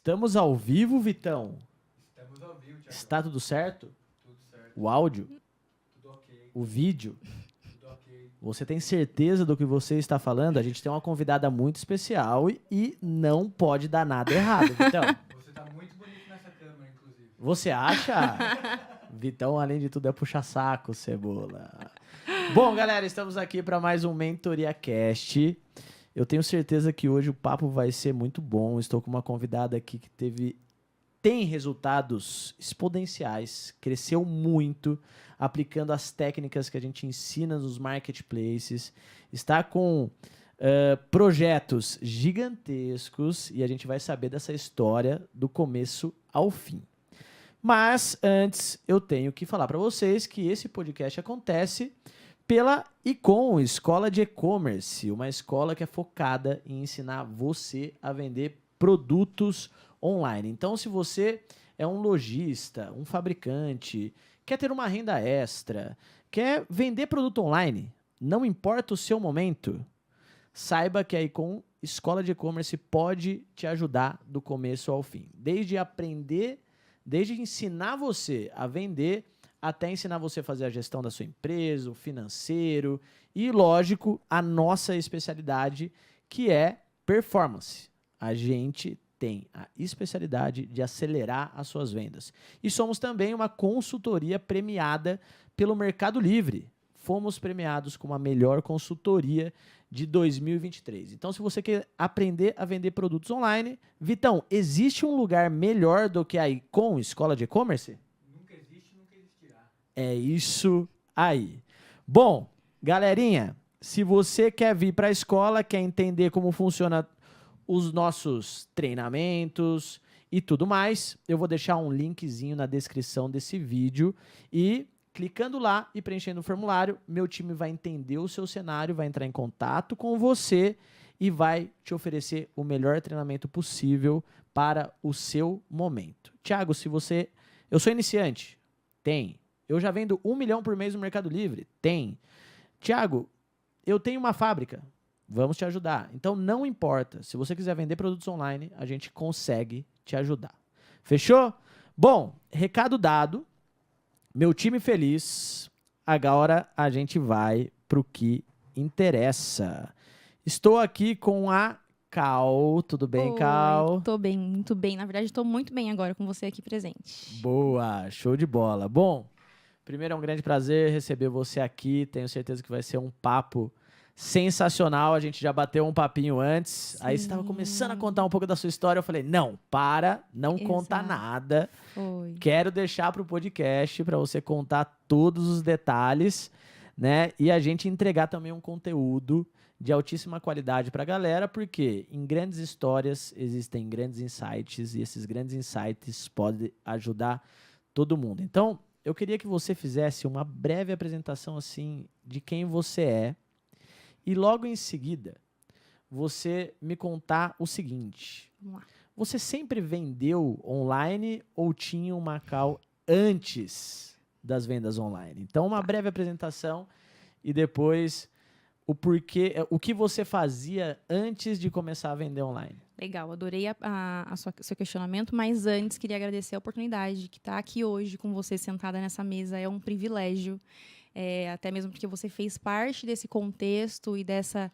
Estamos ao vivo, Vitão? Estamos ao vivo, Thiago. Está tudo certo? Tudo certo. O áudio? Tudo ok. O vídeo? Tudo ok. Você tem certeza do que você está falando? A gente tem uma convidada muito especial e não pode dar nada errado, Vitão. Você tá muito bonito nessa câmera, inclusive. Você acha? Vitão, além de tudo, é puxa-saco, Cebola. Bom, galera, estamos aqui para mais um Mentoria Cast. Eu tenho certeza que hoje o papo vai ser muito bom. Estou com uma convidada aqui que tem resultados exponenciais, cresceu muito, aplicando as técnicas que a gente ensina nos marketplaces, está com projetos gigantescos e a gente vai saber dessa história do começo ao fim. Mas antes eu tenho que falar para vocês que esse podcast acontece pela Icom, Escola de E-Commerce, uma escola que é focada em ensinar você a vender produtos online. Então, se você é um lojista, um fabricante, quer ter uma renda extra, quer vender produto online, não importa o seu momento, saiba que a Icom, Escola de E-Commerce, pode te ajudar do começo ao fim. Desde ensinar você a vender, até ensinar você a fazer a gestão da sua empresa, o financeiro e, lógico, a nossa especialidade, que é performance. A gente tem a especialidade de acelerar as suas vendas. E somos também uma consultoria premiada pelo Mercado Livre. Fomos premiados com a melhor consultoria de 2023. Então, se você quer aprender a vender produtos online, Vitão, existe um lugar melhor do que a Icom, Escola de E-Commerce? Nunca existe, nunca existirá. É isso aí. Bom, galerinha, se você quer vir para a escola, quer entender como funciona os nossos treinamentos e tudo mais, eu vou deixar um linkzinho na descrição desse vídeo e clicando lá e preenchendo o formulário, meu time vai entender o seu cenário, vai entrar em contato com você e vai te oferecer o melhor treinamento possível para o seu momento. Thiago, eu sou iniciante? Tem. Eu já vendo 1 milhão por mês no Mercado Livre? Tem. Thiago, eu tenho uma fábrica. Vamos te ajudar. Então, não importa. Se você quiser vender produtos online, a gente consegue te ajudar. Fechou? Bom, recado dado. Meu time feliz. Agora a gente vai pro que interessa. Estou aqui com a Cal. Tudo bem, Oi, Cal? tô bem, muito bem. Na verdade, tô muito bem agora com você aqui presente. Boa, show de bola. Bom, primeiro é um grande prazer receber você aqui. Tenho certeza que vai ser um papo sensacional. A gente já bateu um papinho antes. Sim. Aí você estava começando a contar um pouco da sua história. Eu falei, não conta Exato. nada. Foi. Quero deixar para o podcast para você contar todos os detalhes, né? E a gente entregar também um conteúdo de altíssima qualidade para a galera, porque em grandes histórias existem grandes insights e esses grandes insights podem ajudar todo mundo. Então, eu queria que você fizesse uma breve apresentação assim de quem você é e logo em seguida você me contar o seguinte: Vamos lá. você sempre vendeu online ou tinha uma Cal antes das vendas online? Então, uma breve apresentação e depois o que você fazia antes de começar a vender online. Legal, adorei seu questionamento, mas antes queria agradecer a oportunidade que estar aqui hoje com você sentada nessa mesa. É um privilégio. Até mesmo porque você fez parte desse contexto e dessa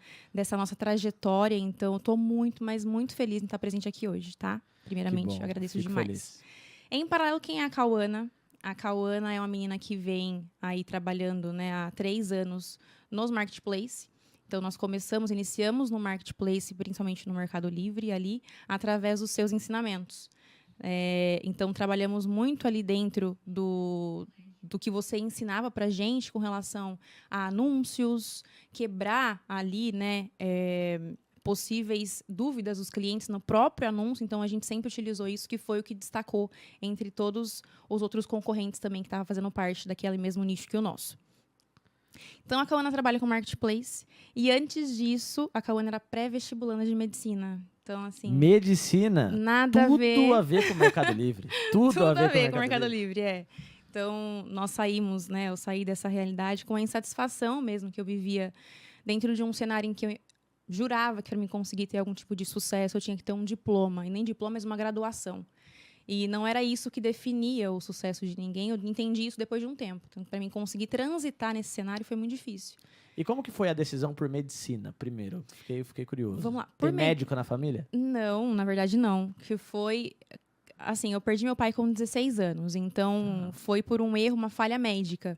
nossa trajetória. Então, eu estou muito, mas muito feliz em estar presente aqui hoje, tá? Primeiramente, eu agradeço demais. Feliz. Em paralelo, quem é a Cauana? A Cauana é uma menina que vem aí trabalhando, né, há 3 anos nos marketplaces. Então, nós iniciamos no marketplace, principalmente no Mercado Livre, ali, através dos seus ensinamentos. Então, trabalhamos muito ali dentro do que você ensinava para a gente com relação a anúncios, quebrar ali, né, possíveis dúvidas dos clientes no próprio anúncio. Então, a gente sempre utilizou isso, que foi o que destacou entre todos os outros concorrentes também que estavam fazendo parte daquele mesmo nicho que o nosso. Então, a Cauana trabalha com marketplace. E antes disso, a Cauana era pré-vestibulanda de medicina. Então, assim... Medicina? Nada a ver... Tudo a ver com o Mercado Livre. Tudo a ver com o Mercado Livre, Então, nós saímos, eu saí dessa realidade com a insatisfação mesmo que eu vivia dentro de um cenário em que jurava que para mim conseguir ter algum tipo de sucesso, eu tinha que ter um diploma. E nem diploma, mas uma graduação. E não era isso que definia o sucesso de ninguém. Eu entendi isso depois de um tempo. Então, para mim conseguir transitar nesse cenário foi muito difícil. E como que foi a decisão por medicina, primeiro? Fiquei curioso. Vamos lá. Tem médico na família? Não, na verdade não. Que foi... Assim, eu perdi meu pai com 16 anos. Então, foi por um erro, uma falha médica.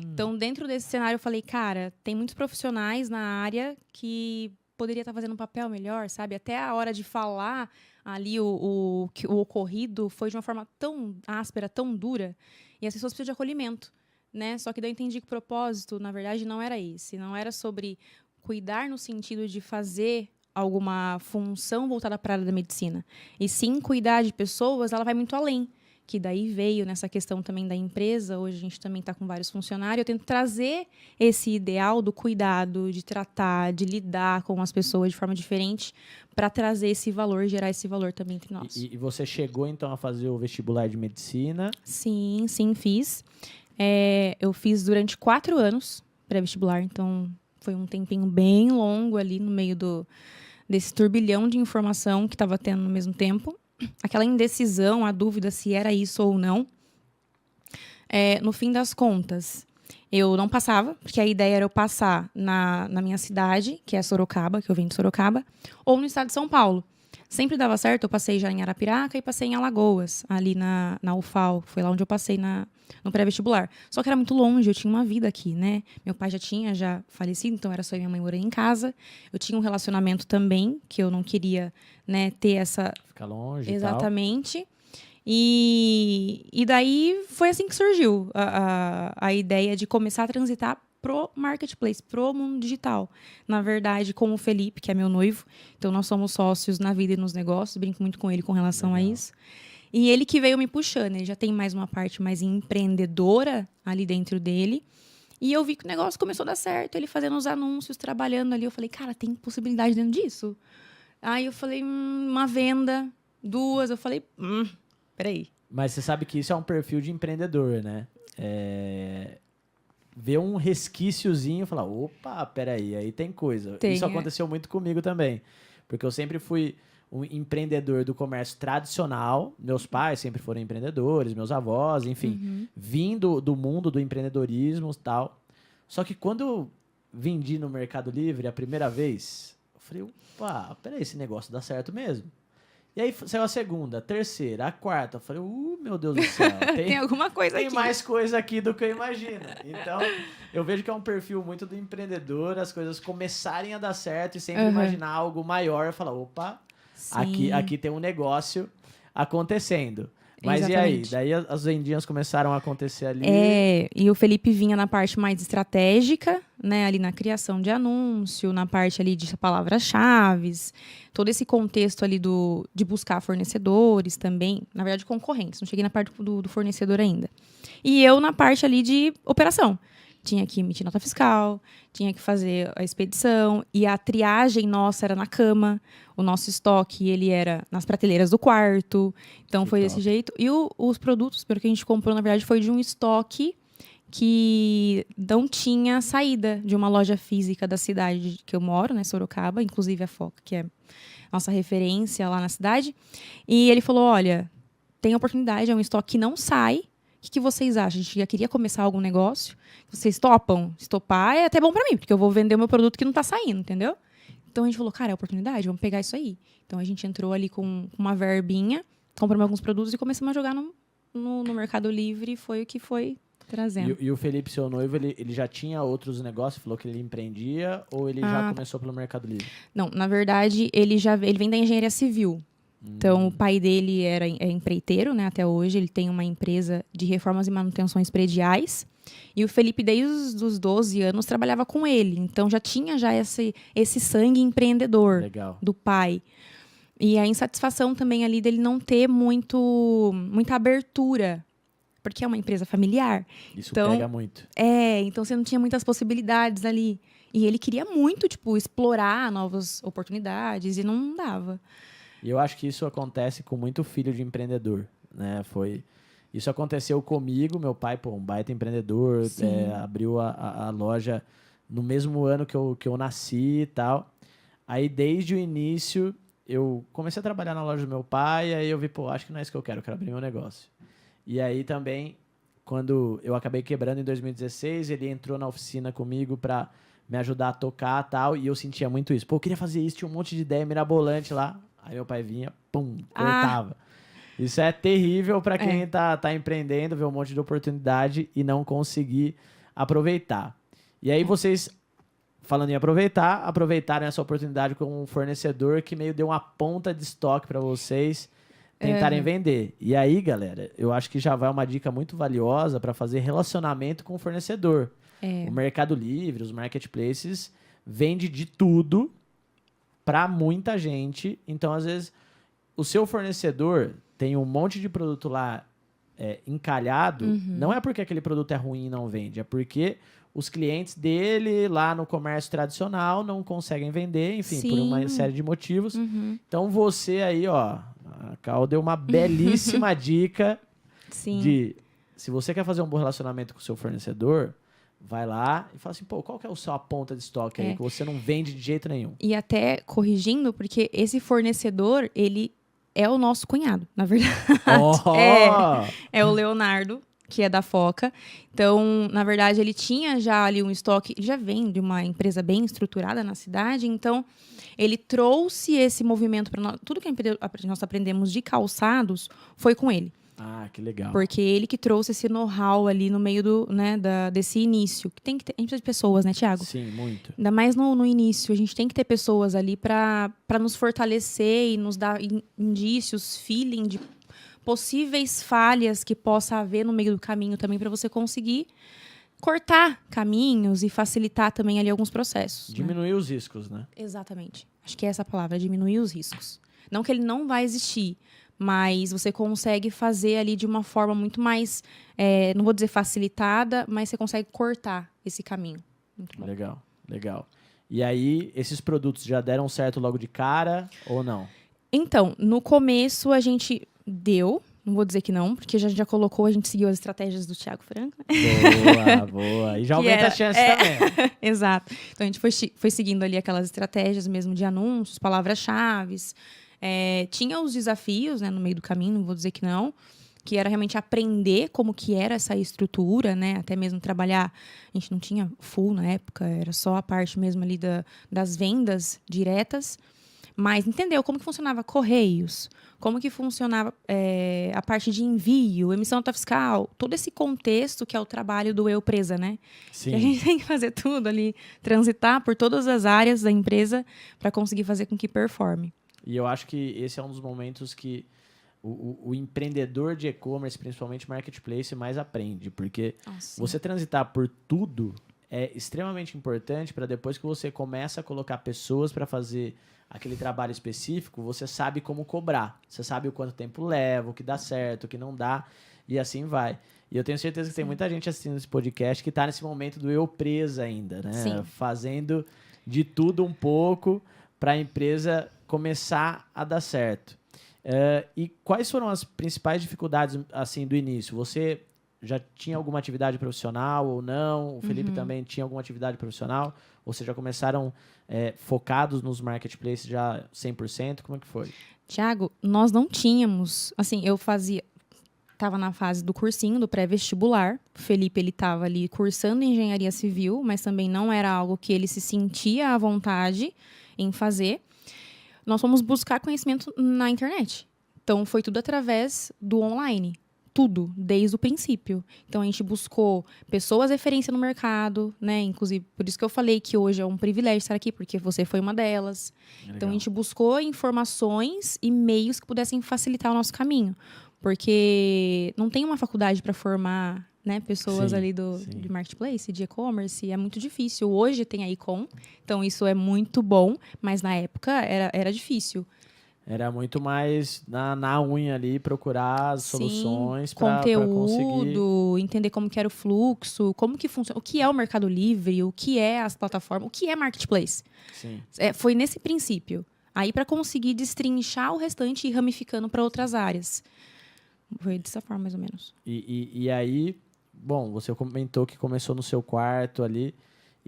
Então, dentro desse cenário, eu falei, cara, tem muitos profissionais na área que poderia estar fazendo um papel melhor, sabe? Até a hora de falar ali o ocorrido foi de uma forma tão áspera, tão dura. E as pessoas precisam de acolhimento, né? Só que daí eu entendi que o propósito, na verdade, não era esse. Não era sobre cuidar no sentido de fazer alguma função voltada para a área da medicina. E sim, cuidar de pessoas, ela vai muito além. Que daí veio nessa questão também da empresa. Hoje a gente também está com vários funcionários. Eu tento trazer esse ideal do cuidado, de tratar, de lidar com as pessoas de forma diferente para trazer esse valor, gerar esse valor também entre nós. E você chegou, então, a fazer o vestibular de medicina? Sim, fiz. Eu fiz durante 4 anos pré-vestibular. Então, foi um tempinho bem longo ali no meio desse turbilhão de informação que estava tendo no mesmo tempo. Aquela indecisão, a dúvida se era isso ou não. No fim das contas, eu não passava, porque a ideia era eu passar na minha cidade, que é Sorocaba, que eu venho de Sorocaba, ou no estado de São Paulo. Sempre dava certo, eu passei já em Arapiraca e passei em Alagoas, ali na UFAL. Foi lá onde eu passei no pré-vestibular. Só que era muito longe, eu tinha uma vida aqui, né? Meu pai já tinha falecido, então era só eu e minha mãe morando em casa. Eu tinha um relacionamento também, que eu não queria, né, ter essa... Ficar longe. Exatamente. E daí foi assim que surgiu a ideia de começar a transitar pro marketplace, pro mundo digital. Na verdade, com o Felipe, que é meu noivo. Então, nós somos sócios na vida e nos negócios. Brinco muito com ele com relação a isso. E ele que veio me puxando. Ele já tem mais uma parte mais empreendedora ali dentro dele. E eu vi que o negócio começou a dar certo. Ele fazendo os anúncios, trabalhando ali. Eu falei, cara, tem possibilidade dentro disso? Aí eu falei, uma venda, 2. Eu falei, peraí. Mas você sabe que isso é um perfil de empreendedor, né? Ver um resquíciozinho e falar, opa, peraí, aí tem coisa. Isso aconteceu muito comigo também. Porque eu sempre fui um empreendedor do comércio tradicional. Meus pais sempre foram empreendedores, meus avós, enfim. Vindo do mundo do empreendedorismo e tal. Só que quando eu vendi no Mercado Livre a primeira vez, eu falei, opa, peraí, esse negócio dá certo mesmo. E aí saiu a segunda, a terceira, a quarta. Eu falei, meu Deus do céu. Tem alguma coisa aqui. Tem mais coisa aqui do que eu imagino. Então, eu vejo que é um perfil muito do empreendedor, as coisas começarem a dar certo e sempre imaginar algo maior. Eu falo, opa, aqui tem um negócio acontecendo. Mas Exatamente. e aí? Daí as vendinhas começaram a acontecer ali. E o Felipe vinha na parte mais estratégica, né? Ali na criação de anúncio, na parte ali de palavras-chave, todo esse contexto ali de buscar fornecedores também, na verdade concorrentes, não cheguei na parte do fornecedor ainda. E eu na parte ali de operação. Tinha que emitir nota fiscal, tinha que fazer a expedição, e a triagem nossa era na cama, o nosso estoque ele era nas prateleiras do quarto, então foi desse jeito. E os produtos, pelo que a gente comprou, na verdade, foi de um estoque que não tinha saída de uma loja física da cidade que eu moro, né, Sorocaba, inclusive a Foca, que é nossa referência lá na cidade. E ele falou, olha, tem oportunidade, é um estoque que não sai. O que vocês acham? A gente já queria começar algum negócio. Vocês topam? Se topar, é até bom pra mim, porque eu vou vender o meu produto que não tá saindo, entendeu? Então a gente falou, cara, é oportunidade, vamos pegar isso aí. Então a gente entrou ali com uma verbinha, compramos alguns produtos e começamos a jogar no Mercado Livre, e foi o que foi trazendo. E o Felipe, seu noivo, ele já tinha outros negócios? Falou que ele empreendia ou ele já começou pelo Mercado Livre? Não, na verdade, ele vem da engenharia civil. Então, o pai dele é empreiteiro, né, até hoje. Ele tem uma empresa de reformas e manutenções prediais. E o Felipe, desde os 12 anos, trabalhava com ele. Então, já tinha esse sangue empreendedor do pai. E a insatisfação também ali dele não ter muita abertura, porque é uma empresa familiar. Isso pega muito. Então você não tinha muitas possibilidades ali. E ele queria muito, explorar novas oportunidades e não dava. E eu acho que isso acontece com muito filho de empreendedor, né? Isso aconteceu comigo, meu pai, um baita empreendedor, abriu a loja no mesmo ano que eu nasci e tal. Aí, desde o início, eu comecei a trabalhar na loja do meu pai, aí eu vi, pô, acho que não é isso que eu quero abrir meu negócio. E aí também, quando eu acabei quebrando em 2016, ele entrou na oficina comigo pra me ajudar a tocar e tal, e eu sentia muito isso. Pô, eu queria fazer isso, tinha um monte de ideia mirabolante lá. Aí meu pai vinha, pum, cortava. Isso é terrível pra quem tá empreendendo, ver um monte de oportunidade e não conseguir aproveitar. E aí vocês, falando em aproveitar, aproveitaram essa oportunidade com um fornecedor que meio deu uma ponta de estoque pra vocês tentarem vender. E aí, galera, eu acho que já vai uma dica muito valiosa pra fazer relacionamento com o fornecedor. O Mercado Livre, os marketplaces, vende de tudo pra muita gente. Então, às vezes, o seu fornecedor tem um monte de produto lá encalhado, não é porque aquele produto é ruim e não vende, é porque os clientes dele lá no comércio tradicional não conseguem vender, enfim, por uma série de motivos. Então, você aí, ó, a Cal deu uma belíssima dica de, se você quer fazer um bom relacionamento com o seu fornecedor, vai lá e fala assim, pô, qual que é a sua ponta de estoque aí que você não vende de jeito nenhum? E até corrigindo, porque esse fornecedor, ele é o nosso cunhado, na verdade. É o Leonardo, que é da Foca. Então, na verdade, ele tinha já ali um estoque, ele já vem de uma empresa bem estruturada na cidade, então ele trouxe esse movimento para nós. Tudo que nós aprendemos de calçados foi com ele. Ah, que legal. Porque ele que trouxe esse know-how ali no meio desse início. Que tem que ter, a gente precisa de pessoas, né, Thiago? Sim, muito. Ainda mais no início. A gente tem que ter pessoas ali para nos fortalecer e nos dar indícios, feeling de possíveis falhas que possa haver no meio do caminho também, para você conseguir cortar caminhos e facilitar também ali alguns processos. Diminuir os riscos, né? Exatamente. Acho que é essa a palavra, diminuir os riscos. Não que ele não vai existir, mas você consegue fazer ali de uma forma muito mais, não vou dizer facilitada, mas você consegue cortar esse caminho. Muito bom. Legal, legal. E aí, esses produtos já deram certo logo de cara ou não? Então, no começo a gente deu, não vou dizer que não, porque a gente já colocou, a gente seguiu as estratégias do Thiago Franco. Boa, boa. E já aumenta a chance também. Exato. Então, a gente foi seguindo ali aquelas estratégias mesmo de anúncios, palavras-chave. Tinha os desafios, né, no meio do caminho, não vou dizer que não, que era realmente aprender como que era essa estrutura, né, até mesmo trabalhar. A gente não tinha full na época, era só a parte mesmo ali das vendas diretas, mas entendeu como que funcionava correios, como que funcionava a parte de envio, emissão nota fiscal, todo esse contexto que é o trabalho do eu presa, né? Sim. Que a gente tem que fazer tudo ali, transitar por todas as áreas da empresa para conseguir fazer com que performe. E eu acho que esse é um dos momentos que o empreendedor de e-commerce, principalmente marketplace, mais aprende. Porque você transitar por tudo é extremamente importante para depois que você começa a colocar pessoas para fazer aquele trabalho específico, você sabe como cobrar. Você sabe o quanto tempo leva, o que dá certo, o que não dá, e assim vai. E eu tenho certeza que tem muita gente assistindo esse podcast que está nesse momento do eu presa ainda, né? Sim. Fazendo de tudo um pouco para a empresa começar a dar certo. E quais foram as principais dificuldades assim do início? Você já tinha alguma atividade profissional ou não? O Felipe também tinha alguma atividade profissional? Ou vocês já começaram focados nos marketplaces já 100%? Como é que foi? Thiago, nós não tínhamos, assim, estava na fase do cursinho, do pré-vestibular. O Felipe, ele estava ali cursando engenharia civil, mas também não era algo que ele se sentia à vontade em fazer. Nós fomos buscar conhecimento na internet. Então, foi tudo através do online. Tudo, desde o princípio. Então, a gente buscou pessoas referência no mercado, né? Inclusive, por isso que eu falei que hoje é um privilégio estar aqui, porque você foi uma delas. Legal. Então, a gente buscou informações e meios que pudessem facilitar o nosso caminho. Porque não tem uma faculdade para formar, né, pessoas ali de marketplace, de e-commerce, é muito difícil. Hoje tem a Icom, então isso é muito bom, mas na época era difícil. Era muito mais na unha ali, procurar as soluções para conteúdo, conseguir... entender como que era o fluxo, como que funciona, o que é o Mercado Livre, o que é as plataformas, o que é marketplace. Sim. Foi nesse princípio. Aí, para conseguir destrinchar o restante e ir ramificando para outras áreas. Foi dessa forma, mais ou menos. E aí, bom, você comentou que começou no seu quarto ali.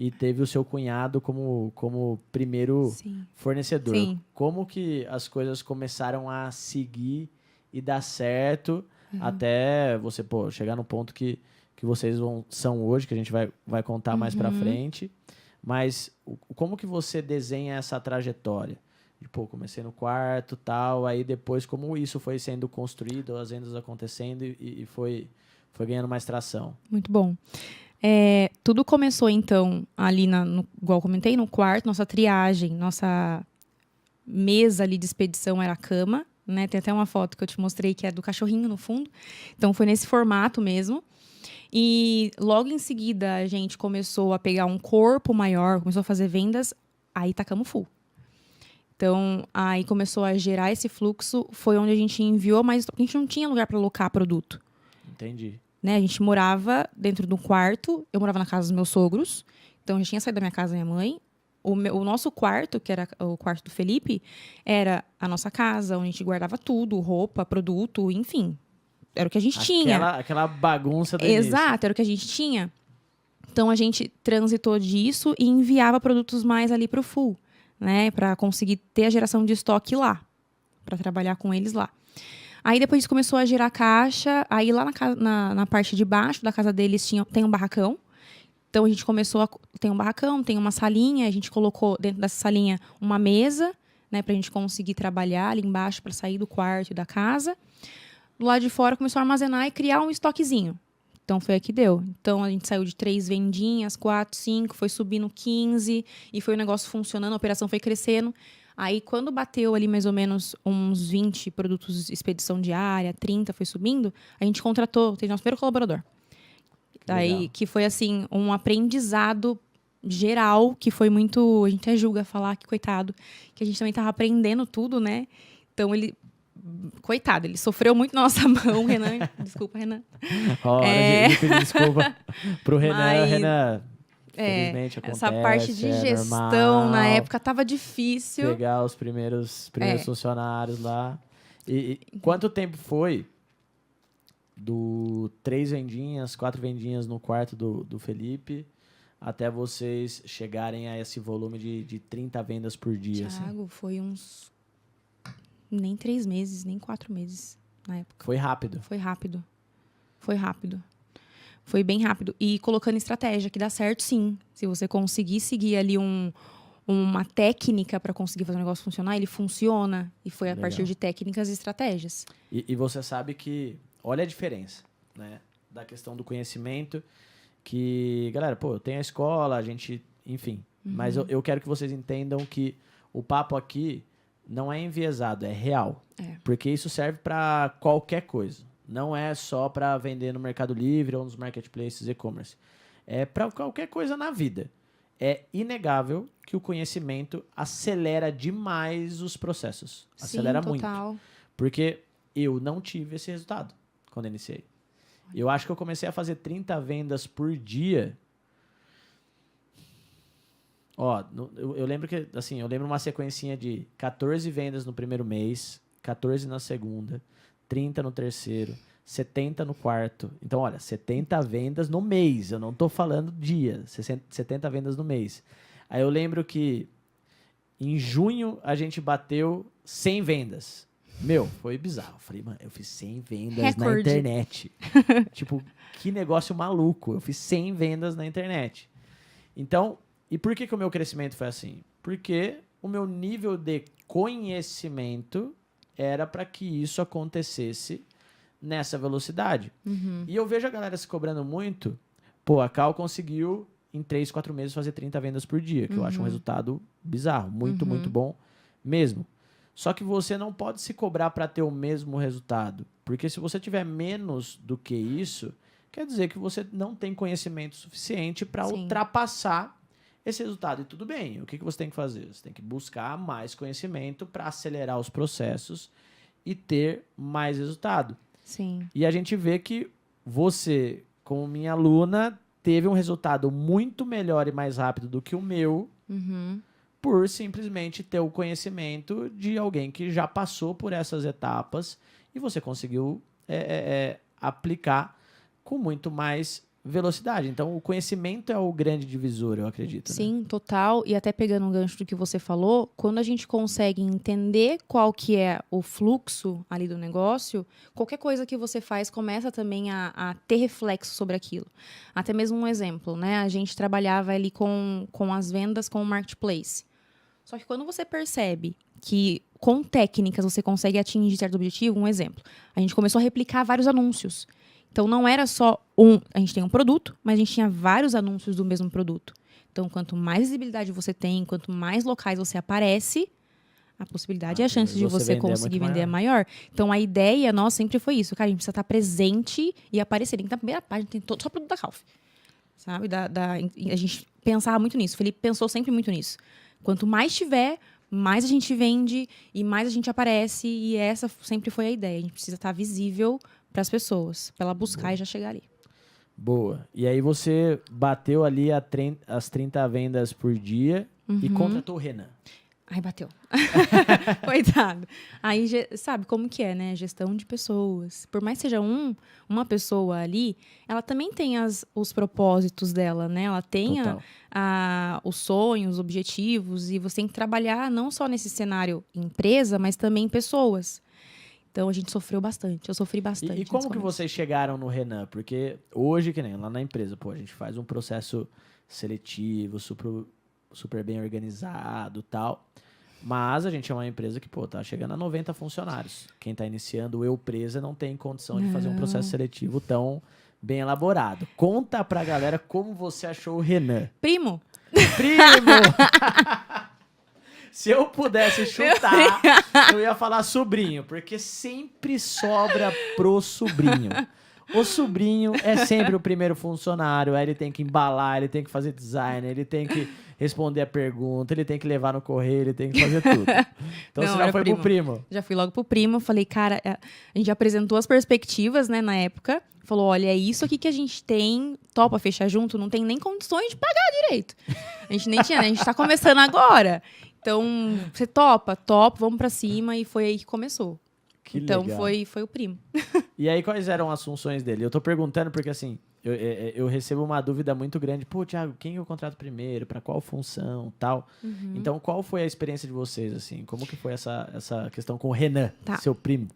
e teve o seu cunhado como primeiro Sim. fornecedor. Sim. Como que as coisas começaram a seguir e dar certo até você, chegar no ponto que vocês são hoje, que a gente vai contar mais pra frente. Mas como que você desenha essa trajetória? Comecei no quarto, tal, aí depois como isso foi sendo construído, as vendas acontecendo e foi ganhando mais tração. Muito bom. Tudo começou, então, ali, igual eu comentei, no quarto, nossa triagem, nossa mesa ali de expedição era a cama, né? Tem até uma foto que eu te mostrei que é do cachorrinho no fundo. Então, foi nesse formato mesmo. E logo em seguida, a gente começou a pegar um corpo maior, começou a fazer vendas, aí tacamos full. Então, aí começou a gerar esse fluxo, foi onde a gente enviou, mas a gente não tinha lugar para alocar produto. Entendi. Né? A gente morava dentro de um quarto, eu morava na casa dos meus sogros, então eu já tinha saído da minha casa da minha mãe. O nosso quarto, que era o quarto do Felipe, era a nossa casa, onde a gente guardava tudo, roupa, produto, enfim. Era o que a gente tinha. Aquela bagunça do início. Exato, era o que a gente tinha. Então a gente transitou disso e enviava produtos mais ali para o full, né? Para conseguir ter a geração de estoque lá, para trabalhar com eles lá. Aí depois começou a gerar caixa, aí lá na parte de baixo da casa deles tem um barracão. Então a gente tem um barracão, tem uma salinha, a gente colocou dentro dessa salinha uma mesa, né, pra gente conseguir trabalhar ali embaixo para sair do quarto e da casa. Do lado de fora começou a armazenar e criar um estoquezinho. Então foi aí que deu. Então a gente saiu de 3 vendinhas, 4, 5, foi subindo 15 e foi o negócio funcionando, a operação foi crescendo. Aí, quando bateu ali mais ou menos uns 20 produtos de expedição diária, 30, foi subindo, a gente teve nosso primeiro colaborador. Daí, que foi, assim, um aprendizado geral, que foi muito... A gente até julga falar que, coitado, que a gente também estava aprendendo tudo, né? Então, coitado, ele sofreu muito na nossa mão, Renan. Desculpa, Renan. Hora de pedir desculpa pro Renan. Mas... Renan... Infelizmente acontece, essa parte de gestão normal. na época tava difícil. Pegar os primeiros funcionários lá. E quanto tempo foi do 3 vendinhas, 4 vendinhas no quarto do Felipe até vocês chegarem a esse volume de 30 vendas por dia? Thiago, foi uns... Nem 3 meses, nem 4 meses na época. Foi rápido. Foi rápido. Foi bem rápido. E colocando estratégia, que dá certo, sim. Se você conseguir seguir ali uma técnica para conseguir fazer o negócio funcionar, ele funciona. E foi a partir de técnicas e estratégias. E você sabe que... Olha a diferença, né? Da questão do conhecimento. Que, galera, eu tenho a escola, a gente... Enfim. Mas eu quero que vocês entendam que o papo aqui não é enviesado, é real. Porque isso serve para qualquer coisa. Não é só para vender no Mercado Livre ou nos marketplaces e-commerce. É para qualquer coisa na vida. É inegável que o conhecimento acelera demais os processos. Acelera muito. Porque eu não tive esse resultado quando iniciei. Eu acho que eu comecei a fazer 30 vendas por dia. Eu lembro que, assim, eu lembro uma sequencinha de 14 vendas no primeiro mês, 14 na segunda, 30 no terceiro, 70 no quarto. Então, olha, 70 vendas no mês. Eu não tô falando dia. 70 vendas no mês. Aí eu lembro que em junho a gente bateu 100 vendas. Foi bizarro. Eu falei, mano, eu fiz 100 vendas na internet. Tipo, que negócio maluco. Eu fiz 100 vendas na internet. Então, e por que o meu crescimento foi assim? Porque o meu nível de conhecimento era para que isso acontecesse nessa velocidade. E eu vejo a galera se cobrando muito. A Cal conseguiu em 3, 4 meses fazer 30 vendas por dia, que eu acho um resultado bizarro, muito bom mesmo. Só que você não pode se cobrar para ter o mesmo resultado, porque se você tiver menos do que isso, quer dizer que você não tem conhecimento suficiente para ultrapassar esse resultado. E tudo bem, o que você tem que fazer? Você tem que buscar mais conhecimento para acelerar os processos e ter mais resultado. Sim. E a gente vê que você, como minha aluna, teve um resultado muito melhor e mais rápido do que o meu, por simplesmente ter o conhecimento de alguém que já passou por essas etapas e você conseguiu aplicar com muito mais velocidade. Então, o conhecimento é o grande divisor, eu acredito. Né? Sim, total. E até pegando um gancho do que você falou, quando a gente consegue entender qual que é o fluxo ali do negócio, qualquer coisa que você faz começa também a ter reflexo sobre aquilo. Até mesmo um exemplo, né? A gente trabalhava ali com as vendas com o marketplace. Só que quando você percebe que com técnicas você consegue atingir certo objetivo, um exemplo, a gente começou a replicar vários anúncios. Então, não era só a gente tem um produto, mas a gente tinha vários anúncios do mesmo produto. Então, quanto mais visibilidade você tem, quanto mais locais você aparece, a possibilidade e a chance de você conseguir vender é maior. Então, a ideia nossa sempre foi isso. Cara, a gente precisa estar presente e aparecer. Tem que estar na primeira página, tem todo só produto da Calf. Sabe? A gente pensava muito nisso. O Felipe pensou sempre muito nisso. Quanto mais tiver, mais a gente vende e mais a gente aparece. E essa sempre foi a ideia. A gente precisa estar visível para as pessoas, para ela buscar e já chegar ali. Boa. E aí você bateu ali as 30 vendas por dia e contratou o Renan. Aí bateu. Coitado. Aí, sabe como que é, né? Gestão de pessoas. Por mais que seja uma pessoa ali, ela também tem os propósitos dela, né? Ela tem os sonhos, os objetivos. E você tem que trabalhar não só nesse cenário empresa, mas também pessoas. Então, a gente sofreu bastante. Eu sofri bastante. E como que vocês chegaram no Renan? Porque hoje, que nem lá na empresa, a gente faz um processo seletivo, super bem organizado e tal. Mas a gente é uma empresa que, tá chegando a 90 funcionários. Quem tá iniciando o Presa não tem condição de fazer um processo seletivo tão bem elaborado. Conta pra galera como você achou o Renan. Primo! Se eu pudesse chutar, eu ia falar sobrinho, porque sempre sobra pro sobrinho. O sobrinho é sempre o primeiro funcionário, aí ele tem que embalar, ele tem que fazer design, ele tem que responder a pergunta, ele tem que levar no correio, ele tem que fazer tudo. Então você já foi pro primo. Já fui logo pro primo, falei, cara, a gente apresentou as perspectivas, né, na época, falou, olha, é isso aqui que a gente tem, topa fechar junto, não tem nem condições de pagar direito. A gente nem tinha, né, a gente tá começando agora. Então, você topa, vamos pra cima, e foi aí que começou. Que então, legal. foi o primo. E aí, quais eram as funções dele? Eu tô perguntando porque, assim, eu recebo uma dúvida muito grande. Pô, Thiago, quem eu contrato primeiro? Pra qual função? Tal. Então, qual foi a experiência de vocês, assim? Como que foi essa questão com o Renan, seu primo?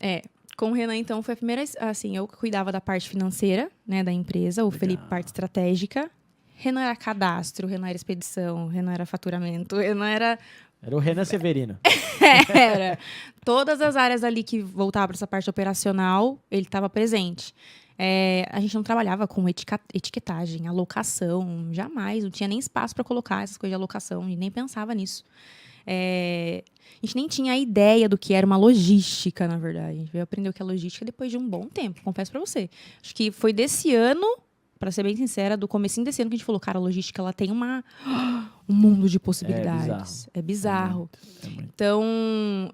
Com o Renan, então, foi a primeira... Assim, eu cuidava da parte financeira, né, da empresa. O Felipe, parte estratégica. Renan era cadastro, Renan era expedição, Renan era faturamento, Renan era... Era o Renan Severino. Era. Todas as áreas ali que voltavam para essa parte operacional, ele estava presente. A gente não trabalhava com etiquetagem, alocação, jamais. Não tinha nem espaço para colocar essas coisas de alocação, a gente nem pensava nisso. A gente nem tinha a ideia do que era uma logística, na verdade. A gente veio aprender o que é logística depois de um bom tempo, confesso para você. Acho que foi desse ano, para ser bem sincera, do comecinho desse ano que a gente falou, cara, a logística ela tem um mundo de possibilidades. É bizarro. É muito. Então,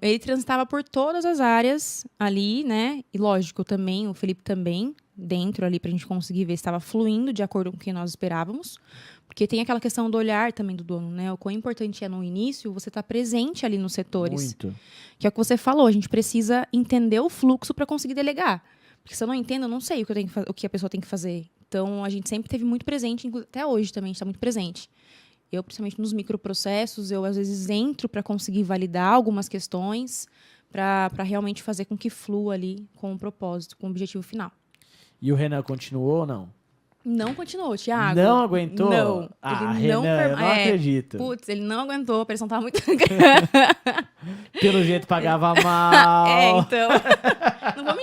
ele transitava por todas as áreas ali, né? E lógico, também, o Felipe também, dentro ali, pra gente conseguir ver se estava fluindo de acordo com o que nós esperávamos. Porque tem aquela questão do olhar também do dono, né? O quão importante é no início você estar presente ali nos setores. Muito. Que é o que você falou, a gente precisa entender o fluxo para conseguir delegar. Porque se eu não entendo, eu não sei o que a pessoa tem que fazer. Então, a gente sempre teve muito presente, até hoje também a gente está muito presente. Eu, principalmente nos microprocessos, eu às vezes entro para conseguir validar algumas questões, para realmente fazer com que flua ali com o propósito, com o objetivo final. E o Renan continuou ou não? Não continuou, Thiago. Não aguentou? Não. Ele Renan, eu não acredito. Putz, ele não aguentou, a pressão estava muito Pelo jeito pagava mal. Então. Não vou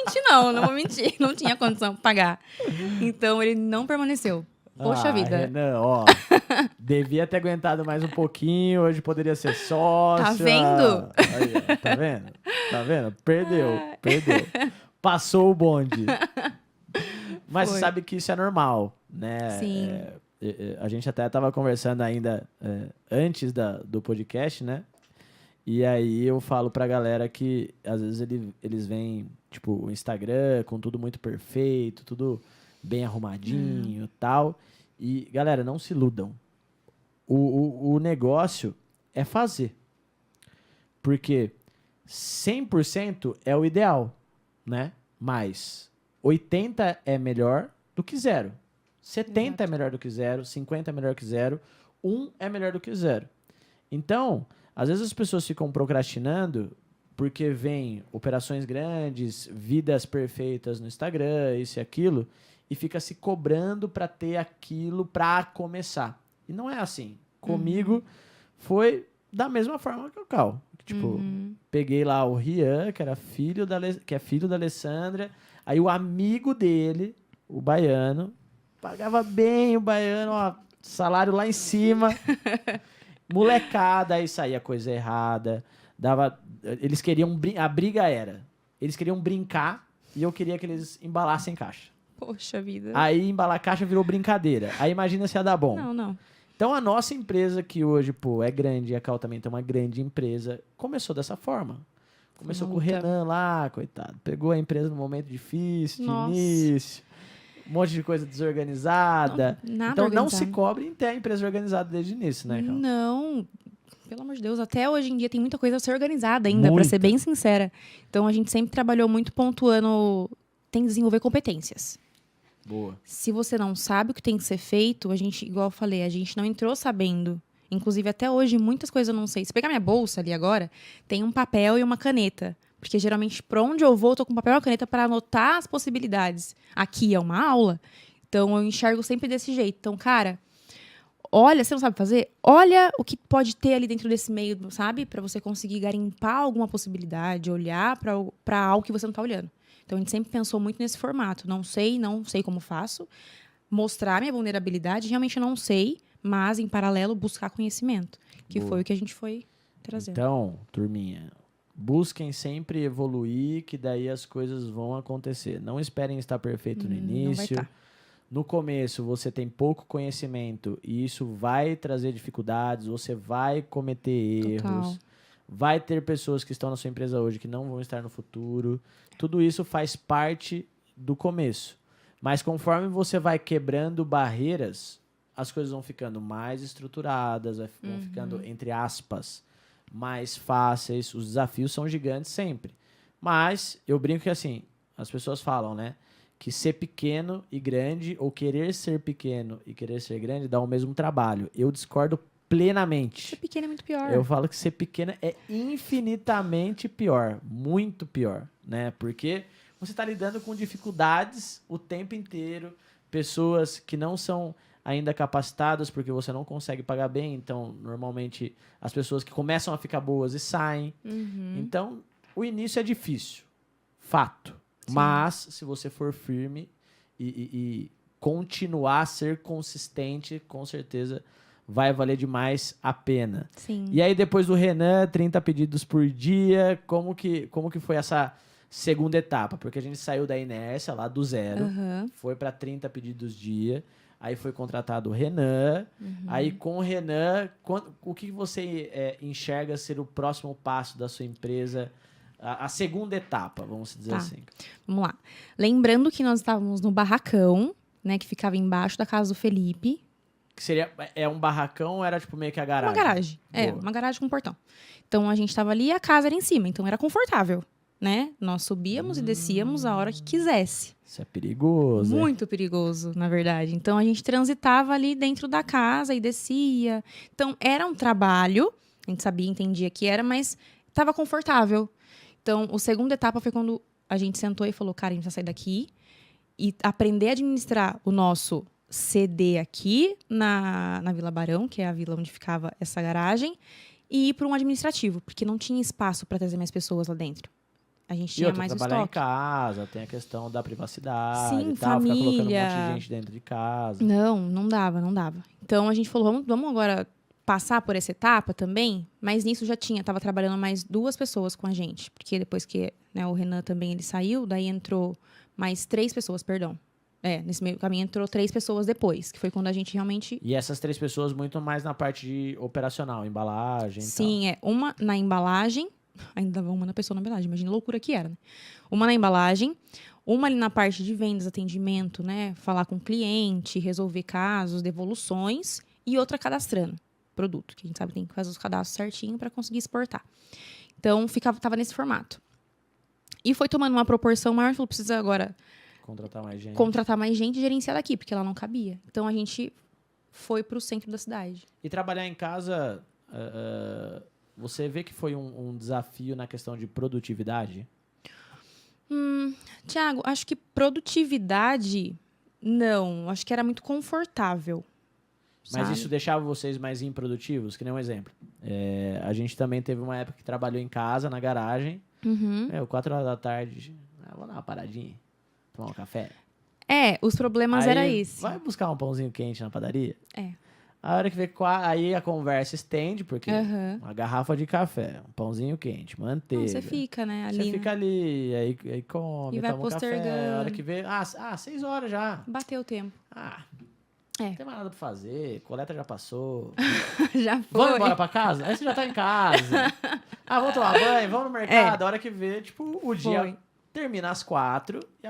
mentir. Não tinha condição de pagar. Então, ele não permaneceu. Poxa vida. Renan, devia ter aguentado mais um pouquinho, hoje poderia ser sócio. Tá vendo? Aí, tá vendo? Perdeu. Passou o bonde. Mas você sabe que isso é normal, né? Sim. A gente até estava conversando ainda antes do podcast, né? E aí eu falo pra galera que às vezes eles veem, tipo, o Instagram com tudo muito perfeito, tudo bem arrumadinho e tal. E, galera, não se iludam. O negócio é fazer. Porque 100% é o ideal, né? Mas 80% é melhor do que 0. 70 é Exato. melhor do que 0, 50 é melhor que 0, 1 é melhor do que 0. Então, às vezes as pessoas ficam procrastinando porque vem operações grandes, vidas perfeitas no Instagram, isso e aquilo, e fica se cobrando para ter aquilo para começar. E não é assim. Comigo foi da mesma forma que o Cal. Tipo, peguei lá o Rian, que é filho da Alessandra, aí o amigo dele, o baiano, pagava bem o baiano, ó, salário lá em cima, molecada, aí saía coisa errada, eles queriam, a briga era, eles queriam brincar e eu queria que eles embalassem caixa. Poxa vida. Aí embalar caixa virou brincadeira. Aí imagina se ia dar bom. Não. Então a nossa empresa, que hoje, pô, é grande, e a Cal também tem uma grande empresa, começou dessa forma. Começou com o luta. Renan lá, coitado. Pegou a empresa num momento difícil, de Nossa. início. Um monte de coisa desorganizada. Nada Então não se organizado. cobre em ter a empresa organizada desde o início, né, Cal? Não, pelo amor de Deus, até hoje em dia tem muita coisa a ser organizada ainda, pra Muita. ser bem sincera. Então a gente sempre trabalhou muito pontuando, tem que desenvolver competências. Boa. Se você não sabe o que tem que ser feito, a gente, igual eu falei, a gente não entrou sabendo. Inclusive, até hoje, muitas coisas eu não sei. Se pegar minha bolsa ali agora, tem um papel e uma caneta. Porque geralmente, pra onde eu vou, eu tô com papel e uma caneta para anotar as possibilidades. Aqui é uma aula, então eu enxergo sempre desse jeito. Então, cara, olha, você não sabe fazer? Olha o que pode ter ali dentro desse meio, sabe? Pra você conseguir garimpar alguma possibilidade, olhar pra algo que você não tá olhando. Então, a gente sempre pensou muito nesse formato. Não sei como faço. Mostrar minha vulnerabilidade, realmente não sei, mas, em paralelo, buscar conhecimento. Que Boa. foi o que a gente foi trazendo. Então, turminha, busquem sempre evoluir, que daí as coisas vão acontecer. Não esperem estar perfeito no Não vai início. tá. No começo, você tem pouco conhecimento e isso vai trazer dificuldades, você vai cometer Total. erros. Vai ter pessoas que estão na sua empresa hoje que não vão estar no futuro. Tudo isso faz parte do começo. Mas conforme você vai quebrando barreiras, as coisas vão ficando mais estruturadas, vão ficando, entre aspas, mais fáceis. Os desafios são gigantes sempre. Mas eu brinco que assim, as pessoas falam, né? Que ser pequeno e grande, ou querer ser pequeno e querer ser grande, dá o mesmo trabalho. Eu discordo plenamente. Ser pequeno é muito pior. Eu falo que ser pequena é infinitamente pior, muito pior, né? Porque você está lidando com dificuldades o tempo inteiro, pessoas que não são ainda capacitadas porque você não consegue pagar bem, então normalmente as pessoas que começam a ficar boas e saem. Então o início é difícil, fato. Sim. Mas se você for firme e continuar a ser consistente, com certeza vai valer demais a pena. Sim. E aí, depois do Renan, 30 pedidos por dia, como que foi essa segunda etapa? Porque a gente saiu da inércia lá do zero, foi para 30 pedidos dia, aí foi contratado o Renan, aí com o Renan, o que você enxerga ser o próximo passo da sua empresa, a segunda etapa, vamos dizer Tá. assim? Vamos lá. Lembrando que nós estávamos no barracão, né, que ficava embaixo da casa do Felipe. Que seria, um barracão ou era tipo meio que a garagem? Uma garagem. Boa. Uma garagem com um portão. Então a gente tava ali e a casa era em cima, então era confortável, né? Nós subíamos e descíamos a hora que quisesse. Isso é perigoso, hein? Muito perigoso, na verdade. Então a gente transitava ali dentro da casa e descia. Então era um trabalho, a gente sabia, entendia que era, mas tava confortável. Então a segunda etapa foi quando a gente sentou e falou: cara, a gente vai sair daqui e aprender a administrar o nosso CD aqui na Vila Barão, que é a vila onde ficava essa garagem, e ir para um administrativo, porque não tinha espaço para trazer mais pessoas lá dentro. A gente E tinha outra, mais o trabalhar em estoque. casa, tem a questão da privacidade Sim, e tal, ficar colocando um monte família. de gente dentro de casa. Não dava. Então a gente falou, vamos agora passar por essa etapa também, mas nisso já tava trabalhando mais 2 pessoas com a gente, porque depois que, né, o Renan também ele saiu, daí entrou mais 3 pessoas, perdão. Nesse meio caminho entrou 3 pessoas depois, que foi quando a gente realmente... E essas 3 pessoas muito mais na parte de operacional, embalagem e Sim, uma na embalagem, ainda dava uma na pessoa na embalagem, imagina a loucura que era, né? Uma na embalagem, uma ali na parte de vendas, atendimento, né? Falar com o cliente, resolver casos, devoluções, e outra cadastrando produto, que a gente sabe tem que fazer os cadastros certinho para conseguir exportar. Então, tava nesse formato. E foi tomando uma proporção maior, falou, precisa agora Contratar mais gente. E gerenciar daqui, porque lá não cabia. Então a gente foi pro centro da cidade. E trabalhar em casa, você vê que foi um desafio na questão de produtividade? Tiago, acho que produtividade, não. Acho que era muito confortável. Mas sabe? isso deixava vocês mais improdutivos? Que nem um exemplo. A gente também teve uma época que trabalhou em casa, na garagem. 4 horas da tarde, vou dar uma paradinha, tomar um café. Os problemas Aí, era esse. vai buscar um pãozinho quente na padaria? É. A hora que vê, aí a conversa estende, porque Aham. uma garrafa de café, um pãozinho quente, manteiga. Não, você fica, né? Ali, Você fica ali, aí come, E vai toma um café. postergando. A hora que vê, 6 horas já. Bateu o tempo. Não tem mais nada pra fazer, coleta já passou. Já foi. Vamos embora pra casa? Aí você já tá em casa. Vamos tomar banho, vamos no mercado. A hora que vê, tipo, o dia Foi. termina às 4 e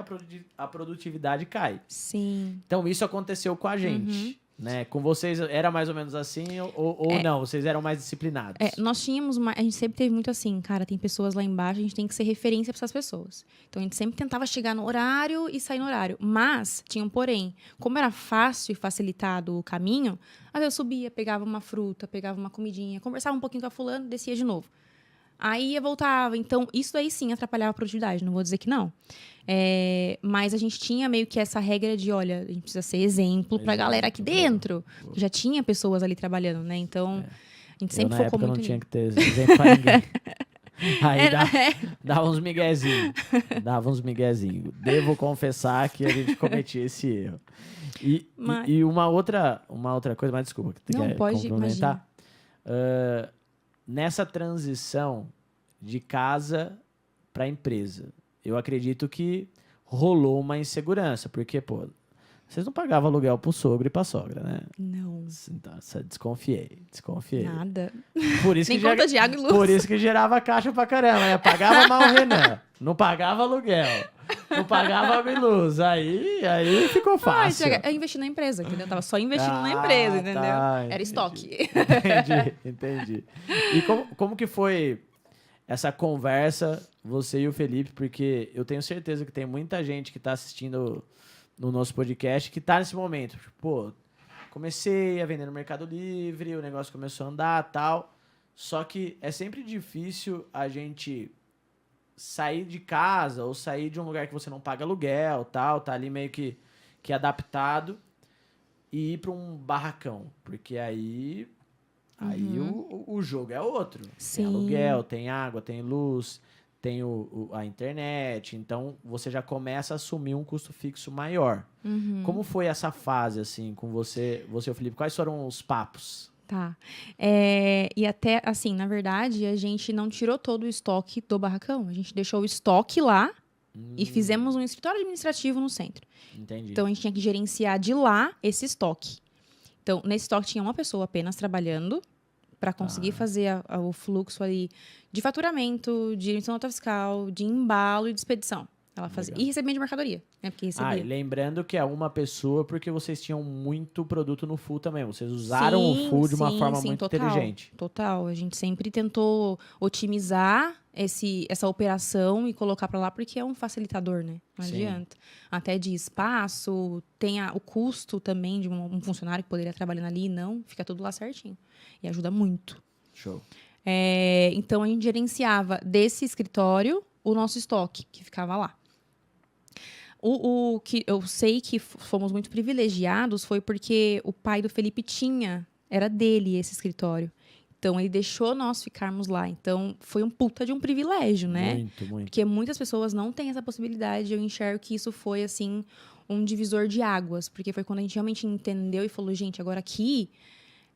a produtividade cai. Sim. Então, isso aconteceu com a gente. Né? Com vocês era mais ou menos assim ou não? Vocês eram mais disciplinados? Nós tínhamos a gente sempre teve muito assim, cara, tem pessoas lá embaixo, a gente tem que ser referência para essas pessoas. Então a gente sempre tentava chegar no horário e sair no horário. Mas tinha um porém. Como era fácil e facilitado o caminho, às vezes eu subia, pegava uma fruta, pegava uma comidinha, conversava um pouquinho com a fulana, descia de novo. Aí eu voltava. Então, isso daí sim atrapalhava a produtividade, não vou dizer que não. Mas a gente tinha meio que essa regra de, olha, a gente precisa ser exemplo pra galera aqui dentro. Boa. Já tinha pessoas ali trabalhando, né? Então, a gente sempre na focou época muito não tinha nisso. que ter exemplo pra ninguém. Aí dava uns miguezinhos. Devo confessar que a gente cometia esse erro. E uma outra coisa, mas desculpa, que tu Não, quer pode, complementar? Nessa transição de casa para empresa, eu acredito que rolou uma insegurança, porque, vocês não pagavam aluguel pro sogro e pra sogra, né? Não, Então, desconfiei. nada. Por isso Nem que conta de água e luz. Por isso que gerava caixa pra caramba, né? Pagava mal o Renan, não pagava aluguel, não pagava água e luz. Aí ficou fácil. Eu investi na empresa, entendeu? Eu tava só investindo na empresa, entendeu? Tá, Era estoque. Entendi. E como que foi essa conversa, você e o Felipe? Porque eu tenho certeza que tem muita gente que tá assistindo no nosso podcast que tá nesse momento. Tipo, comecei a vender no Mercado Livre, o negócio começou a andar e tal. Só que é sempre difícil a gente sair de casa ou sair de um lugar que você não paga aluguel, tal, tá ali meio que adaptado e ir para um barracão, porque aí o jogo é outro. Sim. Tem aluguel, tem água, tem luz, tem a internet, então você já começa a assumir um custo fixo maior. Como foi essa fase, assim, com você e o Felipe? Quais foram os papos? Tá. E até, assim, na verdade, a gente não tirou todo o estoque do barracão. A gente deixou o estoque lá e fizemos um escritório administrativo no centro. Entendi. Então, a gente tinha que gerenciar de lá esse estoque. Então, nesse estoque tinha uma pessoa apenas trabalhando para conseguir fazer o fluxo ali de faturamento, de emissão nota fiscal, de embalo e de expedição. Ela fazia. Legal. E recebimento de mercadoria, né? Porque recebia. E lembrando que é uma pessoa porque vocês tinham muito produto no full também. Vocês usaram o full de uma forma muito inteligente. Total. A gente sempre tentou otimizar essa operação e colocar para lá porque é um facilitador, né? Não adianta. Até de espaço, tem o custo também de um funcionário que poderia trabalhar ali, não, fica tudo lá certinho. E ajuda muito. Show. Então, a gente gerenciava desse escritório o nosso estoque, que ficava lá. O que eu sei que fomos muito privilegiados foi porque o pai do Felipe era dele esse escritório. Então, ele deixou nós ficarmos lá. Então, foi um puta de um privilégio, né? Muito. Porque muitas pessoas não têm essa possibilidade. Eu enxergo que isso foi, assim, um divisor de águas. Porque foi quando a gente realmente entendeu e falou, gente, agora aqui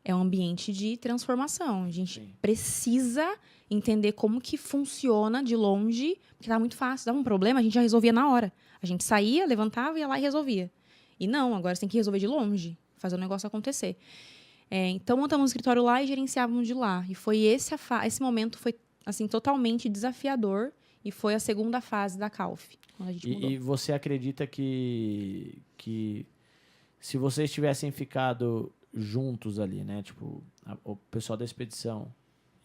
é um ambiente de transformação. A gente precisa entender como que funciona de longe, porque tá muito fácil. Dava um problema, a gente já resolvia na hora. A gente saía, levantava, ia lá e resolvia. E não, agora você tem que resolver de longe, fazer o negócio acontecer. Então, montamos um escritório lá e gerenciávamos de lá. E foi esse momento foi, assim, totalmente desafiador. E foi a segunda fase da Calf, quando a gente mudou. E você acredita que se vocês tivessem ficado juntos ali, né? Tipo, o pessoal da expedição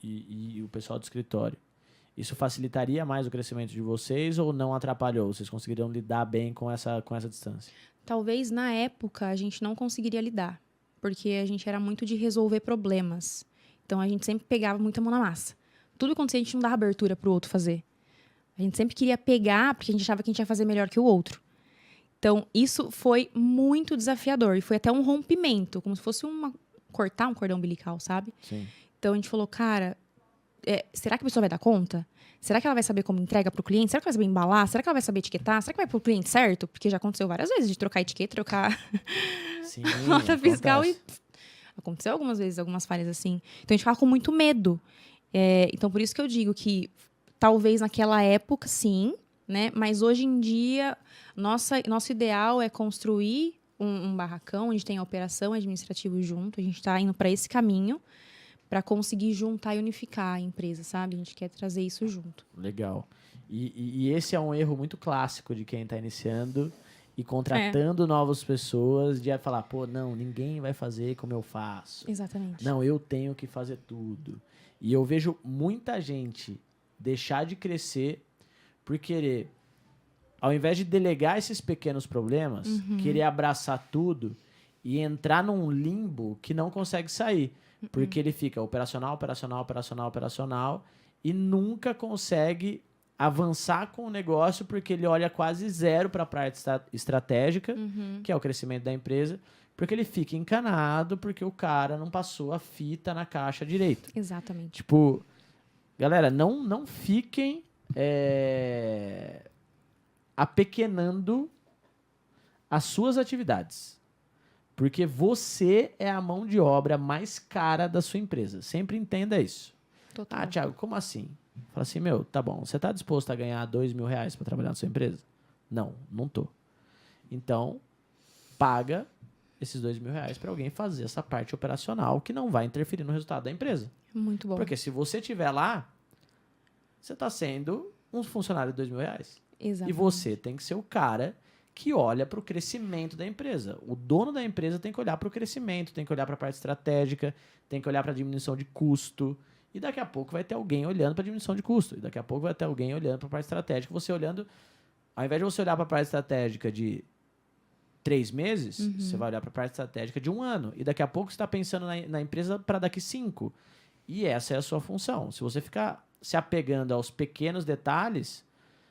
e o pessoal do escritório, Isso facilitaria mais o crescimento de vocês ou não atrapalhou? Vocês conseguiriam lidar bem com essa distância? Talvez na época a gente não conseguiria lidar, porque a gente era muito de resolver problemas. Então a gente sempre pegava muita mão na massa. Tudo que acontecia, a gente não dava abertura pro outro fazer. A gente sempre queria pegar, porque a gente achava que a gente ia fazer melhor que o outro. Então, isso foi muito desafiador. E foi até um rompimento, como se fosse cortar um cordão umbilical, sabe? Sim. Então, a gente falou, cara, será que a pessoa vai dar conta? Será que ela vai saber como entrega pro cliente? Será que ela vai saber embalar? Será que ela vai saber etiquetar? Será que vai pro cliente certo? Porque já aconteceu várias vezes de trocar etiqueta, trocar Sim, nota fiscal e... acontece. Aconteceu algumas vezes, algumas falhas assim. Então, a gente ficava com muito medo. Então, por isso que eu digo que talvez naquela época, sim, né? Mas hoje em dia, nosso ideal é construir um barracão onde tem a operação administrativa junto. A gente está indo para esse caminho para conseguir juntar e unificar a empresa, sabe? A gente quer trazer isso junto. Legal. E esse é um erro muito clássico de quem está iniciando e contratando novas pessoas, de falar, pô, não, ninguém vai fazer como eu faço. Exatamente. Não, eu tenho que fazer tudo. E eu vejo muita gente deixar de crescer por querer, ao invés de delegar esses pequenos problemas, querer abraçar tudo e entrar num limbo que não consegue sair. Porque ele fica operacional e nunca consegue avançar com o negócio porque ele olha quase zero para a parte estratégica, que é o crescimento da empresa, porque ele fica encanado porque o cara não passou a fita na caixa direito. Exatamente. Tipo, galera, não fiquem apequenando as suas atividades. Porque você é a mão de obra mais cara da sua empresa. Sempre entenda isso. Total. Ah, Thiago, como assim? Fala assim, meu, tá bom, você tá disposto a ganhar R$2.000 para trabalhar na sua empresa? Não tô. Então, paga esses R$2.000 para alguém fazer essa parte operacional que não vai interferir no resultado da empresa. Muito bom. Porque se você estiver lá, você tá sendo um funcionário de R$2.000. Exatamente. E você tem que ser o cara que olha para o crescimento da empresa. O dono da empresa tem que olhar para o crescimento, tem que olhar para a parte estratégica, tem que olhar para a diminuição de custo. E daqui a pouco vai ter alguém olhando para a diminuição de custo. E daqui a pouco vai ter alguém olhando para a parte estratégica. Você olhando, ao invés de você olhar para a parte estratégica de 3 meses, você vai olhar para a parte estratégica de 1 ano. E daqui a pouco você está pensando na empresa para daqui 5. E essa é a sua função. Se você ficar se apegando aos pequenos detalhes,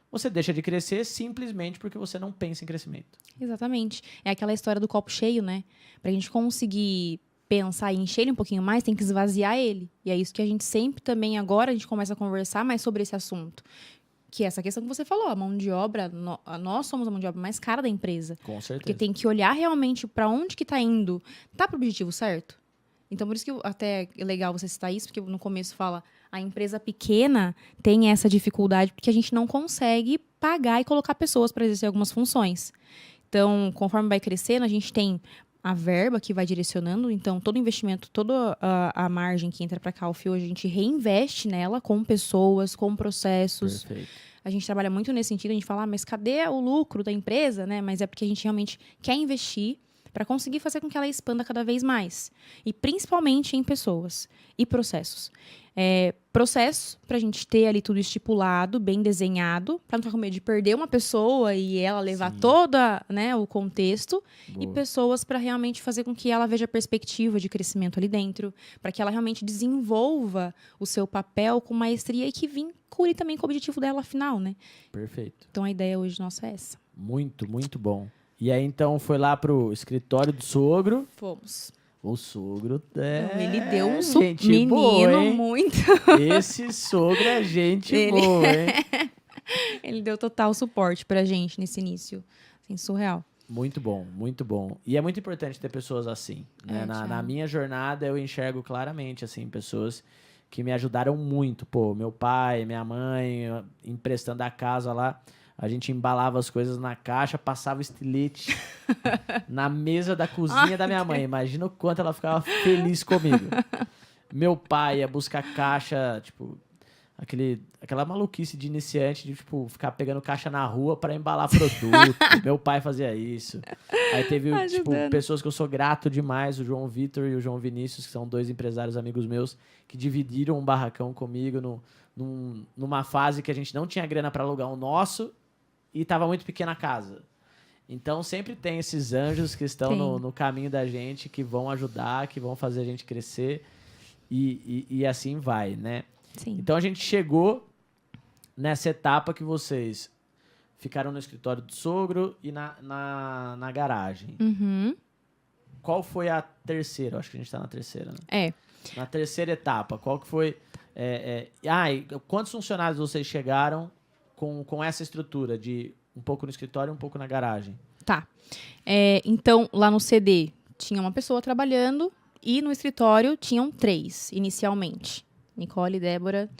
você deixa de crescer simplesmente porque você não pensa em crescimento. Exatamente. É aquela história do copo cheio, né? Pra gente conseguir pensar e encher ele um pouquinho mais, tem que esvaziar ele. E é isso que a gente sempre também, agora, a gente começa a conversar mais sobre esse assunto. Que é essa questão que você falou, a mão de obra, nós somos a mão de obra mais cara da empresa. Com certeza. Porque tem que olhar realmente para onde que tá indo. Tá pro objetivo certo? Então, por isso que até é legal você citar isso, porque no começo fala, a empresa pequena tem essa dificuldade porque a gente não consegue pagar e colocar pessoas para exercer algumas funções. Então, conforme vai crescendo, a gente tem a verba que vai direcionando, então todo investimento, toda a margem que entra para a Calfi hoje, a gente reinveste nela com pessoas, com processos. Perfeito. A gente trabalha muito nesse sentido, a gente fala, mas cadê o lucro da empresa, né? Mas é porque a gente realmente quer investir para conseguir fazer com que ela expanda cada vez mais. E principalmente em pessoas e processos. Processo para a gente ter ali tudo estipulado, bem desenhado, para não ficar com medo de perder uma pessoa e ela levar toda, né, o contexto. Boa. E pessoas para realmente fazer com que ela veja a perspectiva de crescimento ali dentro, para que ela realmente desenvolva o seu papel com maestria e que vincule também com o objetivo dela final, né? Perfeito. Então a ideia hoje nossa é essa. Muito, muito bom. E aí, então, foi lá pro escritório do sogro. Fomos. O sogro Ele deu um gente menino boa, hein? muito. Esse sogro é gente Ele- boa, hein? Ele deu total suporte pra gente nesse início. Assim, surreal. Muito bom, muito bom. E é muito importante ter pessoas assim, né? Na Thiago. minha jornada, eu enxergo claramente, assim, pessoas que me ajudaram muito. Pô, meu pai, minha mãe, emprestando a casa lá, a gente embalava as coisas na caixa, passava estilete na mesa da cozinha da minha mãe. Imagina o quanto ela ficava feliz comigo. Meu pai ia buscar caixa, tipo, aquela maluquice de iniciante de, tipo, ficar pegando caixa na rua para embalar produto. Meu pai fazia isso. Aí teve, tipo, Ajudando. pessoas que eu sou grato demais, o João Vitor e o João Vinícius, que são 2 empresários amigos meus, que dividiram um barracão comigo numa fase que a gente não tinha grana para alugar o nosso e tava muito pequena a casa. Então sempre tem esses anjos que estão no caminho da gente, que vão ajudar, que vão fazer a gente crescer e assim vai, né? Sim. Então a gente chegou nessa etapa que vocês ficaram no escritório do sogro e na garagem. Uhum. Qual foi a terceira? Eu acho que a gente tá na terceira, né? É. Na terceira etapa, qual que foi... e quantos funcionários vocês chegaram com essa estrutura de um pouco no escritório e um pouco na garagem? Tá. Então, lá no CD, tinha uma pessoa trabalhando e no escritório tinham 3, inicialmente. Nicole, Débora,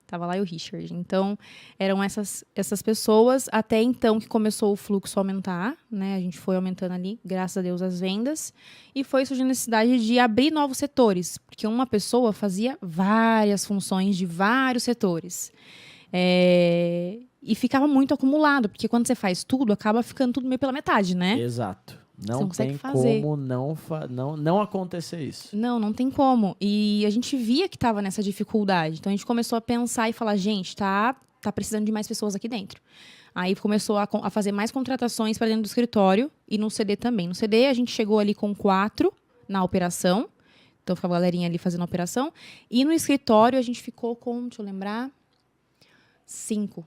tava lá e o Richard. Então, eram essas pessoas, até então que começou o fluxo a aumentar, né? A gente foi aumentando ali, graças a Deus, as vendas. E foi surgindo a necessidade de abrir novos setores, porque uma pessoa fazia várias funções de vários setores. E ficava muito acumulado, porque quando você faz tudo, acaba ficando tudo meio pela metade, né? Exato. Você Não não consegue tem fazer. como não acontecer isso. Não tem como. E a gente via que estava nessa dificuldade. Então a gente começou a pensar e falar, gente, tá precisando de mais pessoas aqui dentro. Aí começou a fazer mais contratações para dentro do escritório e no CD também. No CD a gente chegou ali com 4 na operação. Então ficava a galerinha ali fazendo a operação. E no escritório a gente ficou com, deixa eu lembrar, 5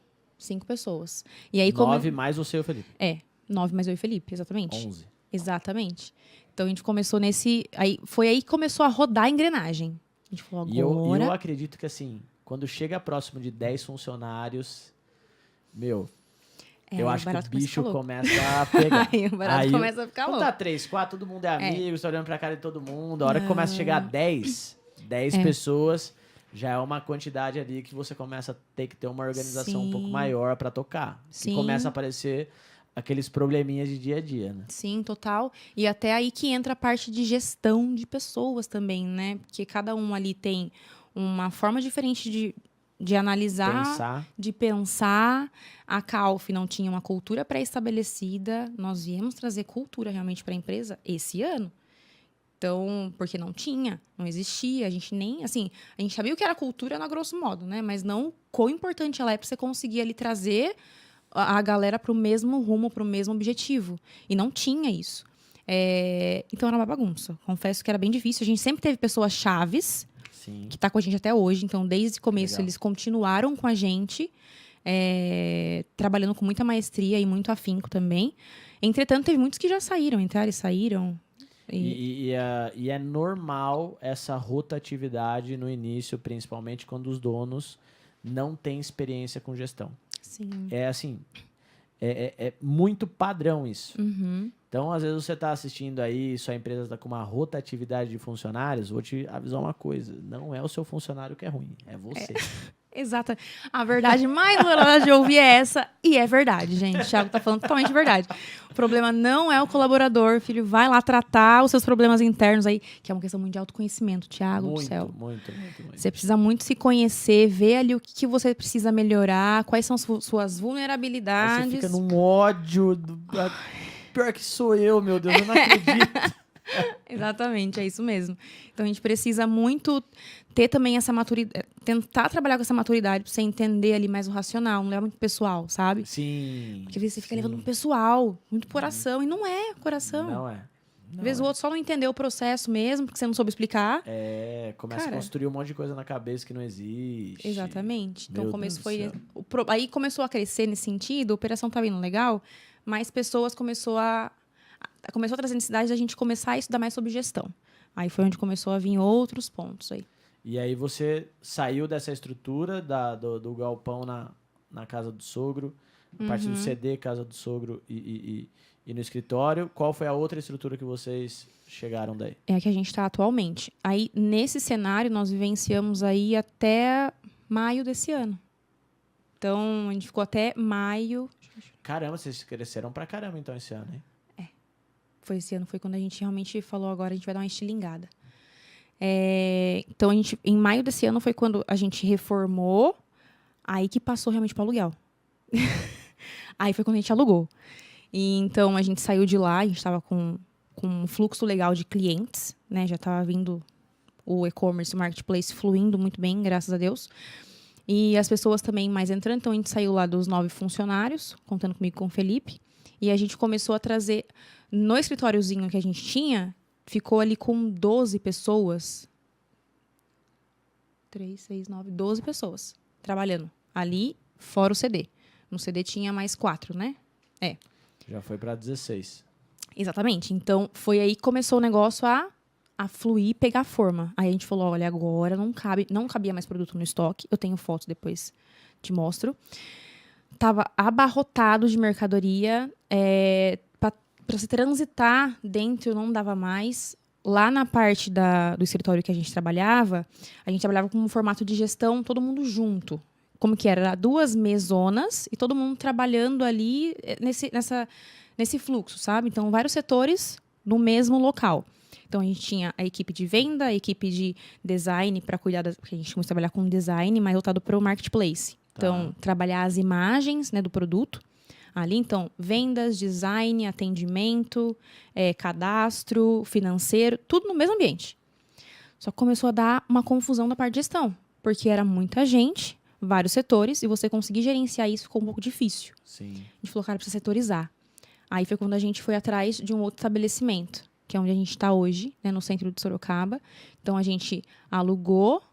pessoas. E aí 9 mais você e o Felipe. 9 mais eu e o Felipe, exatamente. 11. Exatamente. Então a gente começou foi aí que começou a rodar a engrenagem. A gente falou, E eu agora. acredito que, assim, quando chega próximo de 10 funcionários, eu acho que o bicho começa a pegar. Aí o barato começa a ficar quando louco. tá 3, 4, todo mundo é amigo, você tá olhando pra cara de todo mundo. A hora que começa a chegar a 10 pessoas, já é uma quantidade ali que você começa a ter que ter uma organização um pouco maior pra tocar. Sim. E começa a aparecer aqueles probleminhas de dia a dia, né? Sim, total. E até aí que entra a parte de gestão de pessoas também, né? Porque cada um ali tem uma forma diferente de analisar, de pensar. A Calf não tinha uma cultura pré-estabelecida. Nós viemos trazer cultura realmente para a empresa esse ano. Então, porque não tinha, não existia, a gente nem, assim, a gente sabia o que era cultura no grosso modo, né? Mas não quão importante ela é para você conseguir ali trazer a galera para o mesmo rumo, para o mesmo objetivo. E não tinha isso. Então era uma bagunça. Confesso que era bem difícil. A gente sempre teve pessoas chaves, Sim. que tá com a gente até hoje. Então, desde o começo, Legal. eles continuaram com a gente, trabalhando com muita maestria e muito afinco também. Entretanto, teve muitos que já entraram e saíram. E é normal essa rotatividade no início, principalmente quando os donos não têm experiência com gestão. Sim. É assim, é muito padrão isso. Uhum. Então, às vezes você está assistindo aí, sua empresa está com uma rotatividade de funcionários, vou te avisar uma coisa, não é o seu funcionário que é ruim, é você. Exata. A verdade mais dolorosa de ouvir é essa, e é verdade, gente. O Thiago tá falando totalmente verdade. O problema não é o colaborador, filho. Vai lá tratar os seus problemas internos aí, que é uma questão muito de autoconhecimento, Thiago do céu. Muito. Você precisa muito se conhecer, ver ali o que você precisa melhorar, quais são suas vulnerabilidades. Aí você fica num ódio. Pior que sou eu, meu Deus, eu não acredito. Exatamente, é isso mesmo. Então a gente precisa muito ter também essa maturidade, tentar trabalhar com essa maturidade pra você entender ali mais o racional, não leva muito pessoal, sabe? Sim. Porque às vezes você fica levando muito pessoal, muito coração, e não é coração. Não é. Às vezes o outro só não entendeu o processo mesmo, porque você não soube explicar. Começa a construir um monte de coisa na cabeça que não existe. Exatamente. Então Meu o começo Deus foi. do céu. Aí começou a crescer nesse sentido, a operação tá vindo legal, mas pessoas começou a trazer necessidade da gente começar a estudar mais sobre gestão. Aí foi onde começou a vir outros pontos aí. E aí você saiu dessa estrutura do galpão na casa do sogro, a parte do CD, casa do sogro e no escritório. Qual foi a outra estrutura que vocês chegaram daí? É a que a gente está atualmente. Aí, nesse cenário, nós vivenciamos aí até maio desse ano. Então, a gente ficou até maio. Caramba, vocês cresceram pra caramba então esse ano, hein? Esse ano foi quando a gente realmente falou, agora a gente vai dar uma estilingada. Então, em maio desse ano foi quando a gente reformou, aí que passou realmente para aluguel. Aí foi quando a gente alugou. E então a gente saiu de lá, a gente estava com um fluxo legal de clientes, né? Já estava vindo o e-commerce, o marketplace fluindo muito bem, graças a Deus. E as pessoas também mais entrando, então a gente saiu lá dos 9 funcionários, contando comigo com o Felipe, e a gente começou a trazer, no escritóriozinho que a gente tinha, ficou ali com 12 pessoas, 3, 6, 9, 12 pessoas trabalhando ali, fora o CD. No CD tinha mais 4, né? Já foi para 16. Exatamente. Então, foi aí que começou o negócio a fluir, pegar forma. Aí a gente falou, olha, agora não cabia mais produto no estoque. Eu tenho fotos, depois te mostro. Tava abarrotado de mercadoria. Para se transitar dentro, não dava mais. Lá na parte do escritório que a gente trabalhava com um formato de gestão, todo mundo junto. Como que era? Era 2 mesonas e todo mundo trabalhando ali nesse fluxo, sabe? Então, vários setores no mesmo local. Então, a gente tinha a equipe de venda, a equipe de design para cuidar porque a gente começou a trabalhar com design, mais voltado para o marketplace. Então, trabalhar as imagens, né, do produto. Ali, então, vendas, design, atendimento, cadastro, financeiro, tudo no mesmo ambiente. Só que começou a dar uma confusão na parte de gestão, porque era muita gente, vários setores, e você conseguir gerenciar isso ficou um pouco difícil. Sim. A gente falou, cara, precisa setorizar. Aí foi quando a gente foi atrás de um outro estabelecimento, que é onde a gente está hoje, né, no centro de Sorocaba. Então, a gente alugou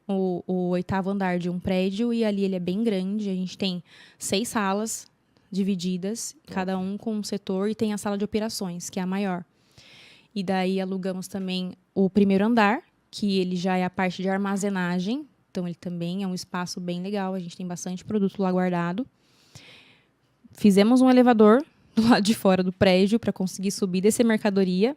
o 8º andar de um prédio, e ali ele é bem grande. A gente tem 6 salas divididas, cada um com um setor, e tem a sala de operações, que é a maior. E daí alugamos também o 1º andar, que ele já é a parte de armazenagem. Então, ele também é um espaço bem legal. A gente tem bastante produto lá guardado. Fizemos um elevador do lado de fora do prédio para conseguir subir, descer mercadoria.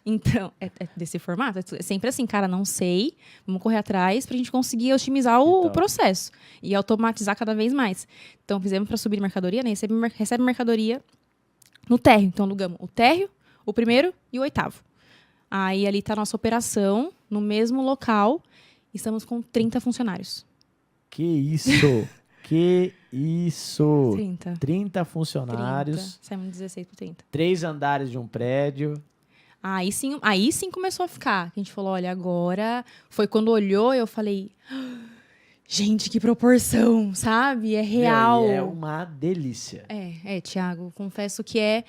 Então, é desse formato. É sempre assim, cara, não sei. Vamos correr atrás para a gente conseguir otimizar o processo e automatizar cada vez mais. Então, fizemos para subir mercadoria, né? Recebe mercadoria no térreo. Então, alugamos o térreo, o 1º e o 8º. Aí, ali está a nossa operação, no mesmo local. Estamos com 30 funcionários. Que isso! Que isso! 30. 30 funcionários. 30. Saímos de 16 para 30. 3 andares de um prédio. Aí sim começou a ficar. A gente falou, olha, agora... Foi quando olhou, eu falei... Gente, que proporção, sabe? É real. Meu, e é uma delícia. Thiago, confesso que é.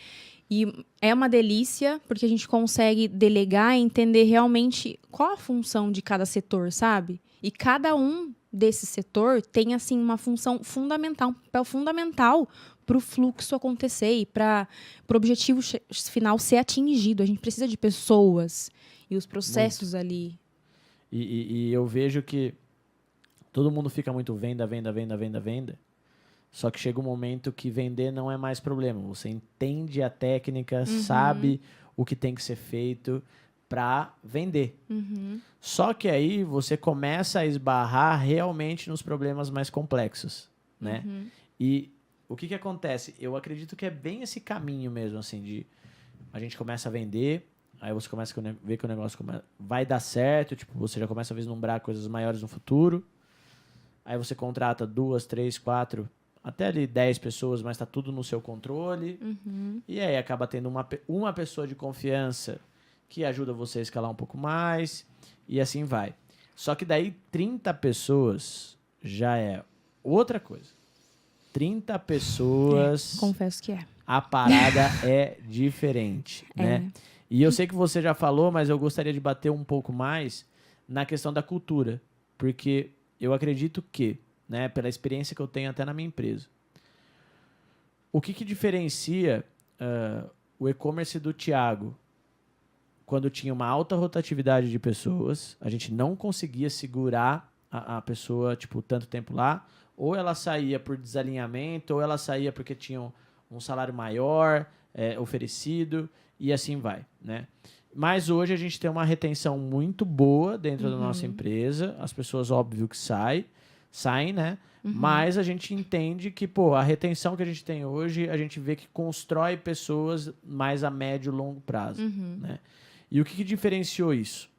E é uma delícia, porque a gente consegue delegar e entender realmente qual a função de cada setor, sabe? E cada um desse setor tem, assim, uma função fundamental, um papel fundamental para o fluxo acontecer e para o objetivo final ser atingido. A gente precisa de pessoas e os processos ali. E eu vejo que todo mundo fica muito venda. Só que chega um momento que vender não é mais problema. Você entende a técnica, sabe o que tem que ser feito para vender. Só que aí você começa a esbarrar realmente nos problemas mais complexos, né? E o que acontece? Eu acredito que é bem esse caminho mesmo, assim, de a gente começa a vender, aí você começa a ver que o negócio vai dar certo, tipo, você já começa a vislumbrar coisas maiores no futuro. Aí você contrata 2, 3, 4, até ali 10 pessoas, mas está tudo no seu controle. E aí acaba tendo uma pessoa de confiança que ajuda você a escalar um pouco mais, e assim vai. Só que daí 30 pessoas já é outra coisa. 30 pessoas... confesso que é. A parada é diferente, né? E eu sei que você já falou, mas eu gostaria de bater um pouco mais na questão da cultura. Porque eu acredito que, né, pela experiência que eu tenho até na minha empresa, o que diferencia o e-commerce do Thiago quando tinha uma alta rotatividade de pessoas, a gente não conseguia segurar a pessoa, tipo, tanto tempo lá, ou ela saía por desalinhamento, ou ela saía porque tinha um salário maior oferecido, e assim vai, né? Mas hoje a gente tem uma retenção muito boa dentro da nossa empresa, as pessoas, óbvio, que saem, né? Mas a gente entende que, pô, a retenção que a gente tem hoje, a gente vê que constrói pessoas mais a médio e longo prazo, né? E o que diferenciou isso?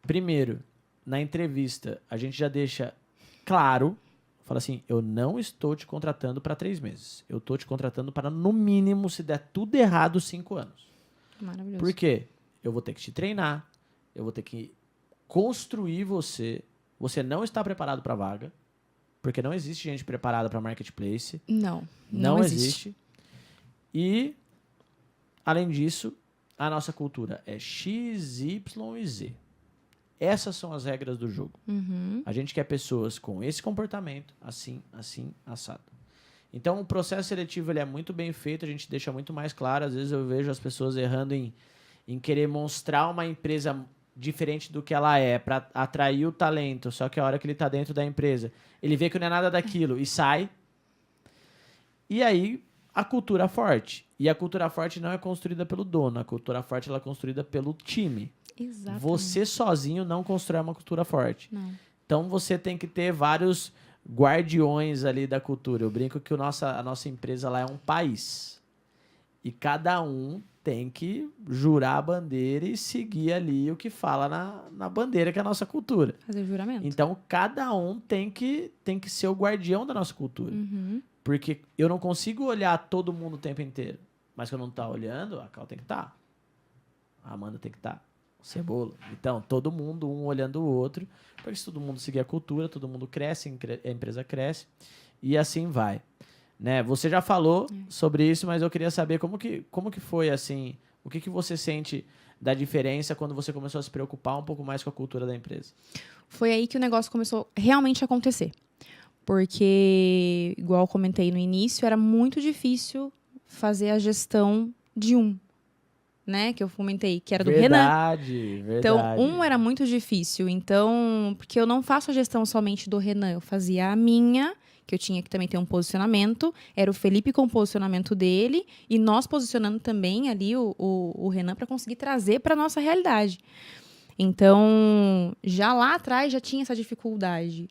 Primeiro, na entrevista, a gente já deixa claro, Fala assim, eu não estou te contratando para 3 meses. Eu estou te contratando para, no mínimo, se der tudo errado, 5 anos. Maravilhoso. Por quê? Eu vou ter que te treinar, eu vou ter que construir você. Você não está preparado para a vaga, porque não existe gente preparada para marketplace. Não existe. E, além disso, a nossa cultura é X, Y e Z. Essas são as regras do jogo. Uhum. A gente quer pessoas com esse comportamento, assim, assado. Então, o processo seletivo ele é muito bem feito, a gente deixa muito mais claro. Às vezes eu vejo as pessoas errando em querer mostrar uma empresa diferente do que ela é, para atrair o talento, só que a hora que ele está dentro da empresa, ele vê que não é nada daquilo e sai. E aí, a cultura forte. E a cultura forte não é construída pelo dono, a cultura forte ela é construída pelo time. Exatamente. Você sozinho não constrói uma cultura forte. Não. Então, você tem que ter vários guardiões ali da cultura. Eu brinco que a nossa empresa lá é um país. E cada um tem que jurar a bandeira e seguir ali o que fala na bandeira, que é a nossa cultura. Fazer juramento. Então, cada um tem que ser o guardião da nossa cultura. Uhum. Porque eu não consigo olhar todo mundo o tempo inteiro. Mas se eu não tá olhando, a Cal tem que estar. A Amanda tem que estar. O Cebola. Então, todo mundo, um olhando o outro. Porque se todo mundo seguir a cultura, todo mundo cresce, a empresa cresce. E assim vai. Né? Você já falou sobre isso, mas eu queria saber como que foi, assim, o que você sente da diferença quando você começou a se preocupar um pouco mais com a cultura da empresa? Foi aí que o negócio começou realmente a acontecer. Porque, igual eu comentei no início, era muito difícil fazer a gestão de né? Que eu comentei, que era do Renan. Verdade. Então, era muito difícil. Então, porque eu não faço a gestão somente do Renan, eu fazia a minha, que eu tinha que também ter um posicionamento, era o Felipe com o posicionamento dele, e nós posicionando também ali o Renan para conseguir trazer para nossa realidade. Então, já lá atrás já tinha essa dificuldade.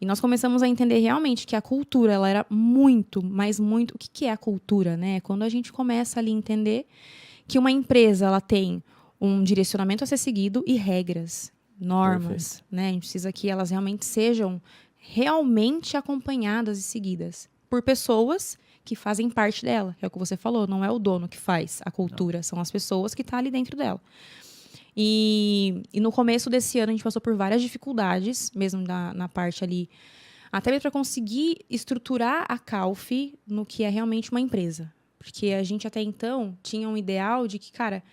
E nós começamos a entender realmente que a cultura, ela era muito, mas muito... O que é a cultura, né? Quando a gente começa ali a entender que uma empresa, ela tem um direcionamento a ser seguido e regras, normas, né? A gente precisa que elas realmente sejam realmente acompanhadas e seguidas por pessoas que fazem parte dela. É o que você falou, não é o dono que faz a cultura, são as pessoas que estão ali dentro dela. E no começo desse ano a gente passou por várias dificuldades, mesmo na parte ali, até para conseguir estruturar a Calf no que é realmente uma empresa. Porque a gente até então tinha um ideal de que, cara,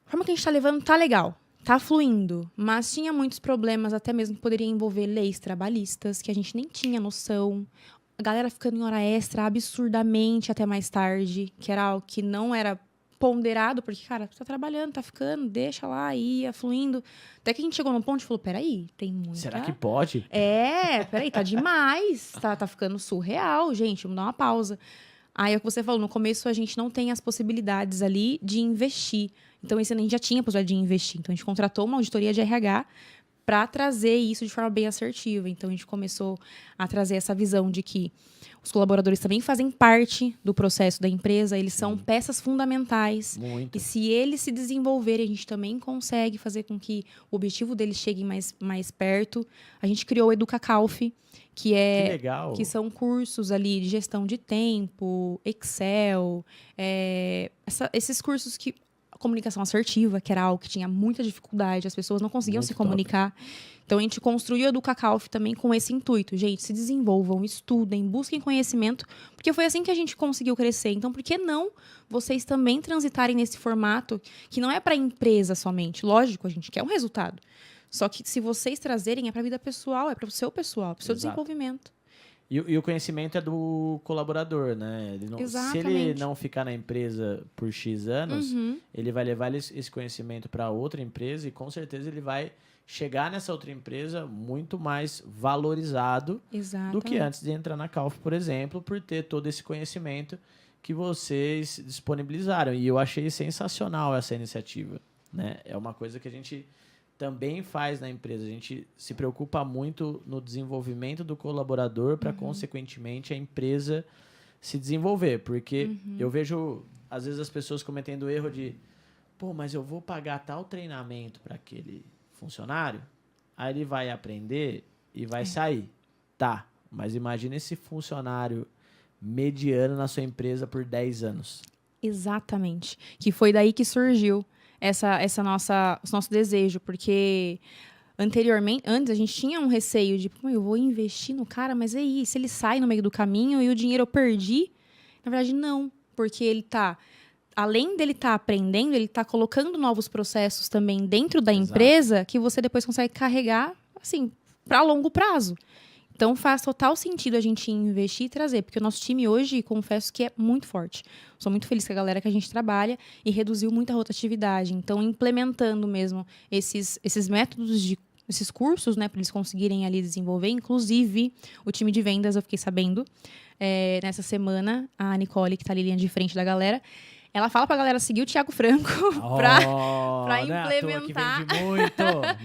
a forma que a gente está levando tá legal, tá fluindo, mas tinha muitos problemas, até mesmo que poderia envolver leis trabalhistas, que a gente nem tinha noção. A galera ficando em hora extra absurdamente até mais tarde, que era algo que não era ponderado, porque, cara, tá trabalhando, tá ficando, deixa lá, ia fluindo. Até que a gente chegou num ponto e falou, peraí, tem muita... Será que pode? Peraí, tá demais, tá ficando surreal, gente, vamos dar uma pausa. Aí é o que você falou, no começo a gente não tem as possibilidades ali de investir. Então, esse ano a gente já tinha a possibilidade de investir. Então, a gente contratou uma auditoria de RH para trazer isso de forma bem assertiva. Então, a gente começou a trazer essa visão de que os colaboradores também fazem parte do processo da empresa, eles são peças fundamentais. Muito. E se eles se desenvolverem, a gente também consegue fazer com que o objetivo deles chegue mais perto. A gente criou o EducaCalf, que legal. Que são cursos ali de gestão de tempo, Excel, esses cursos que... Comunicação assertiva, que era algo que tinha muita dificuldade, as pessoas não conseguiam Muito se comunicar. Então, a gente construiu a EducaCalf também com esse intuito. Gente, se desenvolvam, estudem, busquem conhecimento, porque foi assim que a gente conseguiu crescer. Então, por que não vocês também transitarem nesse formato, que não é para a empresa somente? Lógico, a gente quer um resultado. Só que se vocês trazerem, é para a vida pessoal, é para o seu pessoal, para o seu desenvolvimento. E o conhecimento é do colaborador, né? Se ele não ficar na empresa por X anos, ele vai levar esse conhecimento para outra empresa e com certeza ele vai chegar nessa outra empresa muito mais valorizado do que antes de entrar na Calf, por exemplo, por ter todo esse conhecimento que vocês disponibilizaram. E eu achei sensacional essa iniciativa, né? É uma coisa que a gente também faz na empresa. A gente se preocupa muito no desenvolvimento do colaborador para, consequentemente, a empresa se desenvolver. Porque eu vejo, às vezes, as pessoas cometendo o erro de mas eu vou pagar tal treinamento para aquele funcionário, aí ele vai aprender e vai sair. Tá, mas imagina esse funcionário mediano na sua empresa por 10 anos. Exatamente. Que foi daí que surgiu esse nosso desejo, porque antes a gente tinha um receio de, pô, eu vou investir no cara, mas e aí, se ele sai no meio do caminho e o dinheiro eu perdi? Na verdade, não, porque ele tá, além dele estar aprendendo, ele tá colocando novos processos também dentro da Exato. empresa que você depois consegue carregar, assim, para longo prazo. Então faz total sentido a gente investir e trazer, porque o nosso time hoje, confesso que é muito forte. Sou muito feliz com a galera que a gente trabalha e reduziu muito a rotatividade. Então, implementando mesmo esses métodos esses cursos, né, para eles conseguirem ali desenvolver. Inclusive, o time de vendas, eu fiquei sabendo, nessa semana, a Nicole, que está ali linha de frente da galera, ela fala pra galera seguir o Thiago Franco pra implementar.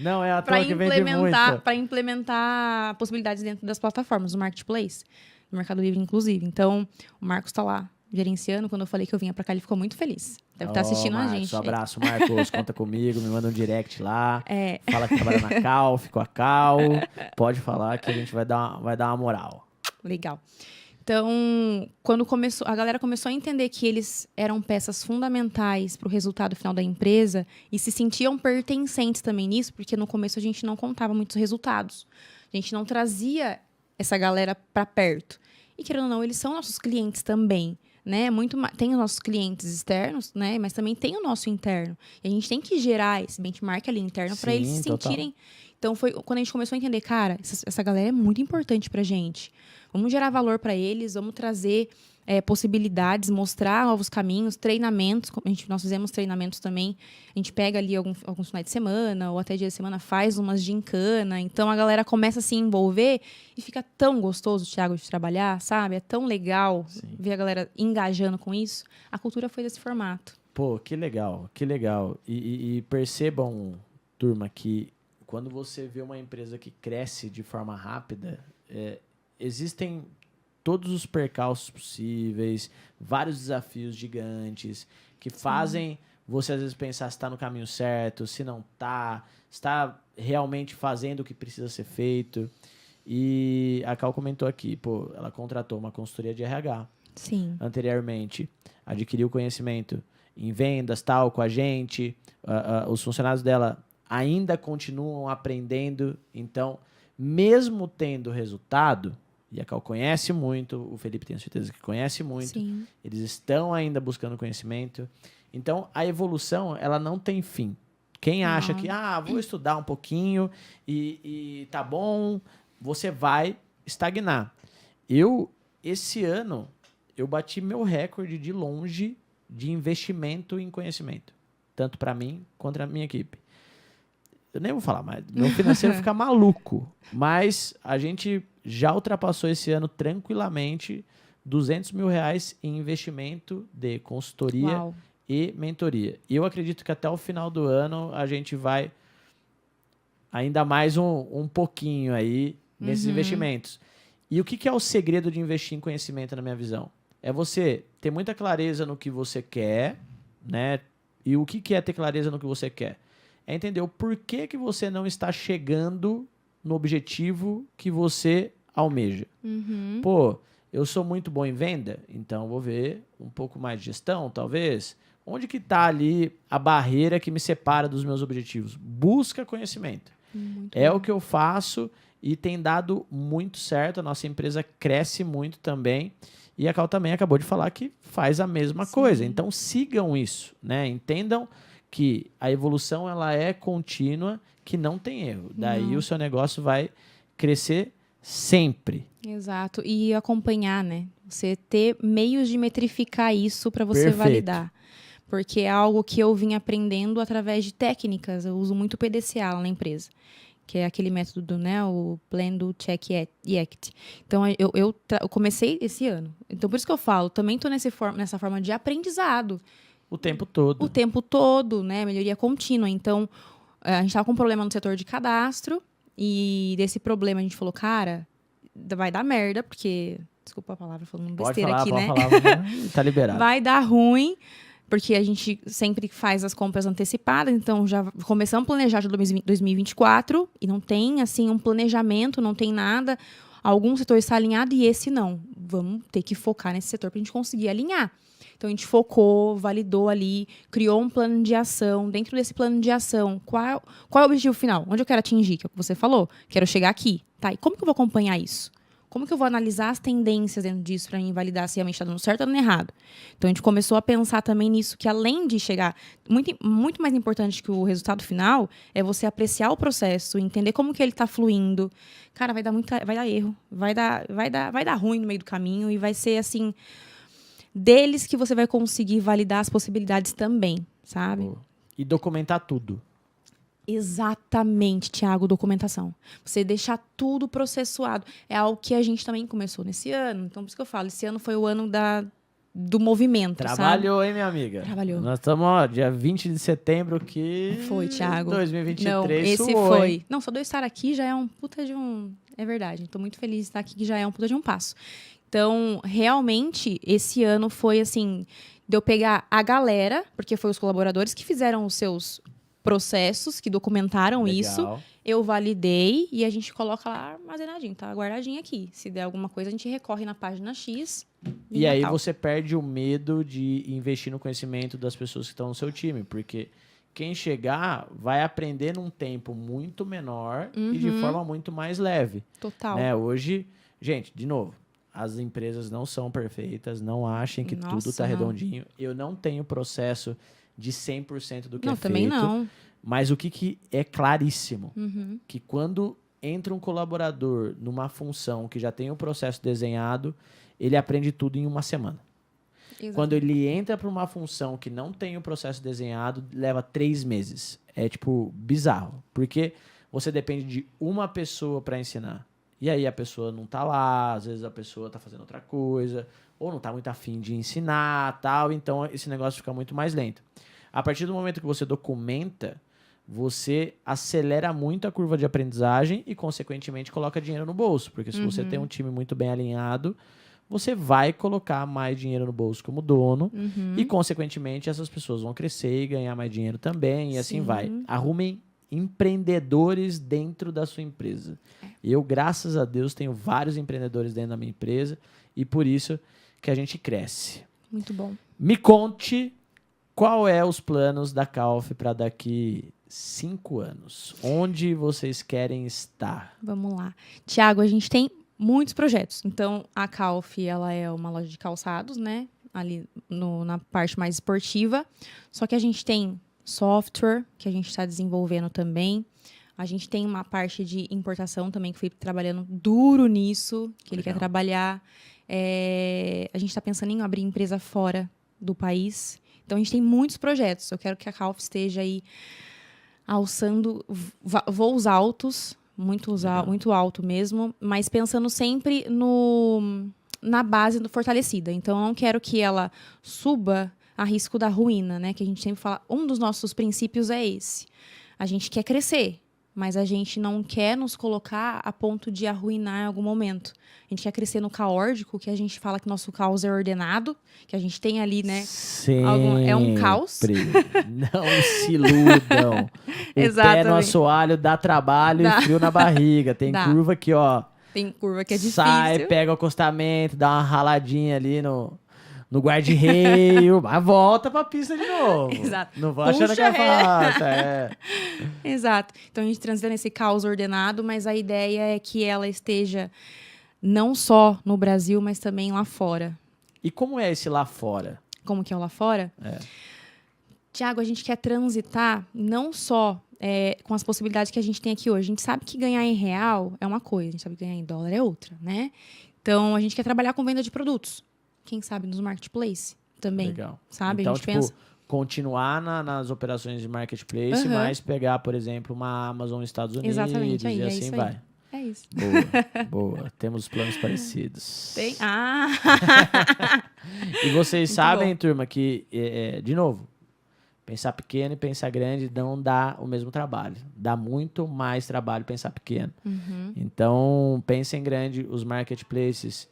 Não é à toa que vende muito. Para implementar possibilidades dentro das plataformas, do Marketplace, do Mercado Livre, inclusive. Então, o Marcos tá lá gerenciando. Quando eu falei que eu vinha pra cá, ele ficou muito feliz. Deve estar assistindo Marcos, a gente. Um abraço, Marcos. Conta comigo, me manda um direct lá. Fala que trabalha na Cal, ficou a Cal. Pode falar que a gente vai dar uma moral. Legal. Então, quando a galera começou a entender que eles eram peças fundamentais para o resultado final da empresa e se sentiam pertencentes também nisso, porque no começo a gente não contava muitos resultados. A gente não trazia essa galera para perto. E, querendo ou não, eles são nossos clientes também. Né? Tem os nossos clientes externos, né? Mas também tem o nosso interno. E a gente tem que gerar esse benchmark ali interno para eles se sentirem... Então, foi quando a gente começou a entender, cara, essa galera é muito importante pra gente. Vamos gerar valor para eles, vamos trazer possibilidades, mostrar novos caminhos, treinamentos. Nós fizemos treinamentos também. A gente pega ali alguns finais de semana ou até dia de semana, faz umas gincana. Então, a galera começa a se envolver e fica tão gostoso, Thiago, de trabalhar, sabe? É tão legal ver a galera engajando com isso. A cultura foi desse formato. Pô, que legal, que legal. E percebam, turma, que quando você vê uma empresa que cresce de forma rápida, existem todos os percalços possíveis, vários desafios gigantes que fazem você, às vezes, pensar se está no caminho certo, se não está, se está realmente fazendo o que precisa ser feito. E a Cal comentou aqui, pô, ela contratou uma consultoria de RH. Sim. Anteriormente, adquiriu conhecimento em vendas, tal, com a gente. Os funcionários dela ainda continuam aprendendo. Então, mesmo tendo resultado, e a Cal conhece muito, o Felipe tenho certeza que conhece muito, Sim. Eles estão ainda buscando conhecimento. Então, a evolução, ela não tem fim. Quem acha que, vou estudar um pouquinho e tá bom, você vai estagnar. Esse ano, eu bati meu recorde de longe de investimento em conhecimento. Tanto para mim, quanto para a minha equipe. Eu nem vou falar mais. Meu financeiro fica maluco. Mas a gente já ultrapassou esse ano tranquilamente R$200 mil em investimento de consultoria e mentoria. E eu acredito que até o final do ano a gente vai ainda mais um pouquinho aí nesses investimentos. E o que é o segredo de investir em conhecimento, na minha visão? É você ter muita clareza no que você quer, né? E o que é ter clareza no que você quer? É entender o porquê que você não está chegando no objetivo que você almeja. Pô, eu sou muito bom em venda, então vou ver um pouco mais de gestão, talvez. Onde que está ali a barreira que me separa dos meus objetivos? Busca conhecimento. O que eu faço e tem dado muito certo. A nossa empresa cresce muito também. E a Cal também acabou de falar que faz a mesma coisa. Então, sigam isso, né? Entendam que a evolução ela é contínua, que não tem erro. Daí o seu negócio vai crescer sempre. Exato. E acompanhar, né? Você ter meios de metrificar isso para você validar. Porque é algo que eu vim aprendendo através de técnicas. Eu uso muito o PDCA lá na empresa, que é aquele método, né? O Plan, do Check e Act. Então, eu comecei esse ano. Então, por isso que eu falo, também estou nessa forma de aprendizado. O tempo todo. O tempo todo, né? Melhoria contínua. Então, a gente estava com um problema no setor de cadastro. E desse problema a gente falou, cara, vai dar merda, porque... Desculpa a palavra, falando besteira aqui, né? Pode falar, tá liberado. Vai dar ruim, porque a gente sempre faz as compras antecipadas. Então, já começamos a planejar de 2024 e não tem, assim, um planejamento, não tem nada. algum setor está alinhado e esse não. Vamos ter que focar nesse setor para a gente conseguir alinhar. Então, a gente focou, validou ali, criou um plano de ação. Dentro desse plano de ação, qual é o objetivo final? Onde eu quero atingir? Que é o que você falou. Quero chegar aqui. Tá, e como que eu vou acompanhar isso? Como que eu vou analisar as tendências dentro disso para mim validar se realmente está dando certo ou dando errado? Então, a gente começou a pensar também nisso, que além de chegar... Muito mais importante que o resultado final é você apreciar o processo, entender como que ele está fluindo. Cara, vai dar erro, vai dar ruim no meio do caminho e vai ser assim... deles que você vai conseguir validar as possibilidades também, sabe? Boa. E documentar tudo. Exatamente, Thiago, documentação. Você deixar tudo processuado. É algo que a gente também começou nesse ano. Então, por isso que eu falo, esse ano foi o ano do movimento, Trabalhou, sabe? hein, minha amiga? Trabalhou. Nós estamos, ó, dia 20 de setembro que... Foi, Thiago. 2023 Não, esse suou, foi. hein? Não, só de eu estar aqui já é um puta de um... É verdade, estou muito feliz de estar aqui, que já é um puta de um passo. Então, realmente, esse ano foi assim, de eu pegar a galera, porque foi os colaboradores que fizeram os seus processos, que documentaram Legal. isso, eu validei e a gente coloca lá armazenadinho, tá guardadinho aqui. Se der alguma coisa, a gente recorre na página X. E aí tal. você perde o medo de investir no conhecimento das pessoas que estão no seu time, porque quem chegar vai aprender num tempo muito menor e de forma muito mais leve. Total. Né? Hoje, gente, de novo, as empresas não são perfeitas, não achem que Nossa, tudo está não. redondinho. Eu não tenho processo de 100% do que Não, é também feito. não. Mas o que é claríssimo, Uhum. que quando entra um colaborador numa função que já tem o processo desenhado, ele aprende tudo em uma semana. Quando ele entra para uma função que não tem o processo desenhado, leva 3 meses. É, tipo, bizarro. Porque você depende de uma pessoa para ensinar. E aí a pessoa não tá lá, às vezes a pessoa tá fazendo outra coisa, ou não tá muito afim de ensinar, tal. Então, esse negócio fica muito mais lento. A partir do momento que você documenta, você acelera muito a curva de aprendizagem e, consequentemente, coloca dinheiro no bolso. Porque se você tem um time muito bem alinhado, você vai colocar mais dinheiro no bolso como dono e, consequentemente, essas pessoas vão crescer e ganhar mais dinheiro também e assim Sim. vai. Arrumem empreendedores dentro da sua empresa. Eu, graças a Deus, tenho vários empreendedores dentro da minha empresa e por isso que a gente cresce. Muito bom. Me conte qual é os planos da Calf para daqui 5 anos. Onde vocês querem estar? Vamos lá. Tiago, a gente tem muitos projetos. Então, a Calf, ela é uma loja de calçados, né? Ali na parte mais esportiva. Só que a gente tem software, que a gente está desenvolvendo também. A gente tem uma parte de importação também, que foi trabalhando duro nisso, que ele quer trabalhar. A gente está pensando em abrir empresa fora do país. Então, a gente tem muitos projetos. Eu quero que a Calf esteja aí alçando voos altos, muito alto mesmo, mas pensando sempre na base fortalecida. Então, eu não quero que ela suba a risco da ruína, né? Que a gente sempre fala. Um dos nossos princípios é esse. A gente quer crescer, mas a gente não quer nos colocar a ponto de arruinar em algum momento. A gente quer crescer no caótico, que a gente fala que nosso caos é ordenado, que a gente tem ali, né? É um caos. Não se iludam. O pé no assoalho dá trabalho e frio na barriga. Tem curva que, ó... Tem curva que é difícil. Sai, pega o acostamento, dá uma raladinha ali no guarda-reio, mas volta pra pista de novo. Exato. Não vou achando que é fácil. Exato. Então, a gente transita nesse caos ordenado, mas a ideia é que ela esteja não só no Brasil, mas também lá fora. E como é esse lá fora? Como que é o lá fora? Tiago, a gente quer transitar não só com as possibilidades que a gente tem aqui hoje. A gente sabe que ganhar em real é uma coisa, a gente sabe que ganhar em dólar é outra, né? Então, a gente quer trabalhar com venda de produtos. Quem sabe nos marketplace também. Legal. Sabe? Então, a gente tipo, pensa... continuar nas operações de marketplace, mas pegar, por exemplo, uma Amazon Estados Unidos. Exatamente, e assim isso vai. aí. É isso. Boa. Temos planos parecidos. Tem? E vocês Muito sabem, bom. turma, que, de novo, pensar pequeno e pensar grande não dá o mesmo trabalho. Dá muito mais trabalho pensar pequeno. Então, pensem grande. Os marketplaces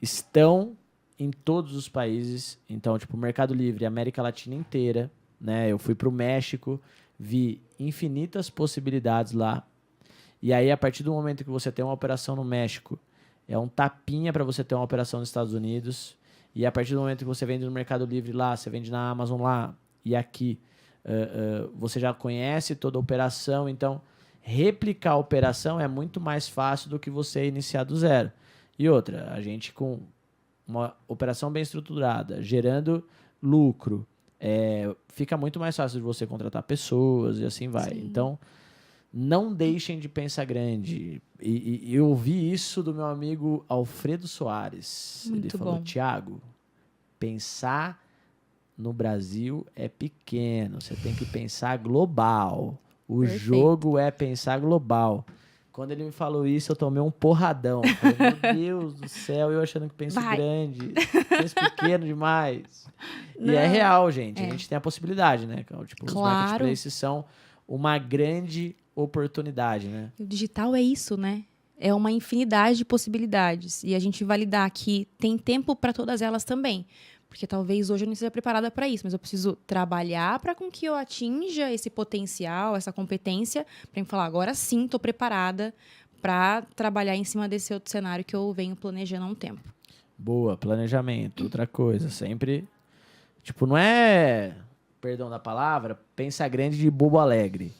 estão em todos os países. Então, tipo, Mercado Livre, América Latina inteira, né? Eu fui pro México, vi infinitas possibilidades lá. E aí, a partir do momento que você tem uma operação no México, é um tapinha para você ter uma operação nos Estados Unidos. E a partir do momento que você vende no Mercado Livre lá, você vende na Amazon lá e aqui, você já conhece toda a operação. Então, replicar a operação é muito mais fácil do que você iniciar do zero. E outra, a gente com uma operação bem estruturada, gerando lucro, fica muito mais fácil de você contratar pessoas e assim vai. Sim. Então, não deixem de pensar grande. E eu ouvi isso do meu amigo Alfredo Soares. Ele Muito falou, bom. Thiago, pensar no Brasil é pequeno. Você tem que pensar global. O Perfeito. jogo é pensar global. Quando ele me falou isso, eu tomei um porradão. Eu falei, meu Deus do céu, eu achando que penso Vai. grande. Penso pequeno demais. E Não. é real, gente. É. A gente tem a possibilidade, né? Tipo, os Claro. marketplaces são uma grande oportunidade, né? O digital é isso, né? É uma infinidade de possibilidades. E a gente validar que tem tempo para todas elas também. Porque talvez hoje eu não esteja preparada para isso, mas eu preciso trabalhar para com que eu atinja esse potencial, essa competência, para me falar, agora sim estou preparada para trabalhar em cima desse outro cenário que eu venho planejando há um tempo. Boa, planejamento. Outra coisa, sempre... Tipo, não é, perdão da palavra, pensar grande de bobo alegre.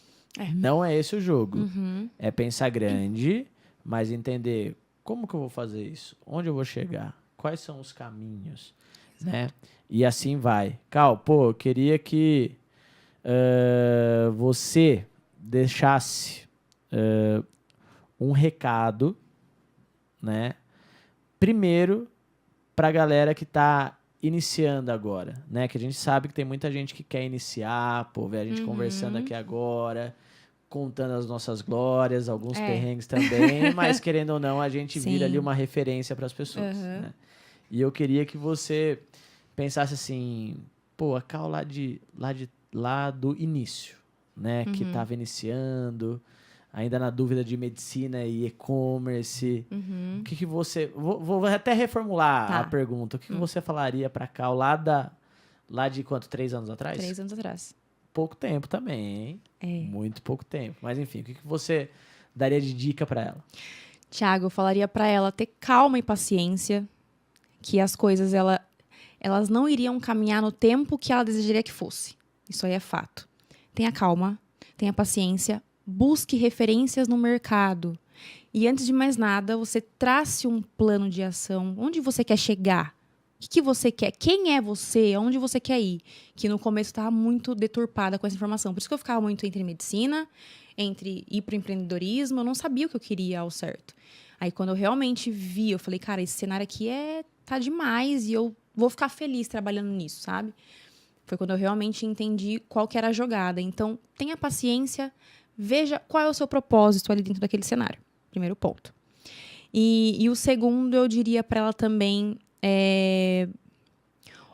Não é esse o jogo. Uhum. É pensar grande, mas entender como que eu vou fazer isso? Onde eu vou chegar? Quais são os caminhos? Né? E assim vai. Cal, pô, eu queria que você deixasse um recado, né? Primeiro, pra galera que tá iniciando agora, né? Que a gente sabe que tem muita gente que quer iniciar, pô, ver a gente conversando aqui agora, contando as nossas glórias, alguns perrengues também, mas querendo ou não, a gente vira ali uma referência para as pessoas, né? E eu queria que você pensasse assim, pô, a Cal lá do início, né? Que estava iniciando, ainda na dúvida de medicina e e-commerce. O que você... Vou até reformular a pergunta. O que você falaria para a Cal lá de quanto? 3 anos atrás? 3 anos atrás. Pouco tempo também, hein? Muito pouco tempo. Mas enfim, o que você daria de dica para ela? Tiago, eu falaria para ela ter calma e paciência, que as coisas elas não iriam caminhar no tempo que ela desejaria que fosse. Isso aí é fato. Tenha calma, tenha paciência, busque referências no mercado. E antes de mais nada, você trace um plano de ação. Onde você quer chegar? O que você quer? Quem é você? Aonde você quer ir? Que no começo estava muito deturpada com essa informação. Por isso que eu ficava muito entre medicina, entre ir para o empreendedorismo. Eu não sabia o que eu queria ao certo. Aí, quando eu realmente vi, eu falei, cara, esse cenário aqui tá demais e eu vou ficar feliz trabalhando nisso, sabe? Foi quando eu realmente entendi qual que era a jogada. Então, tenha paciência, veja qual é o seu propósito ali dentro daquele cenário. Primeiro ponto. E o segundo, eu diria para ela também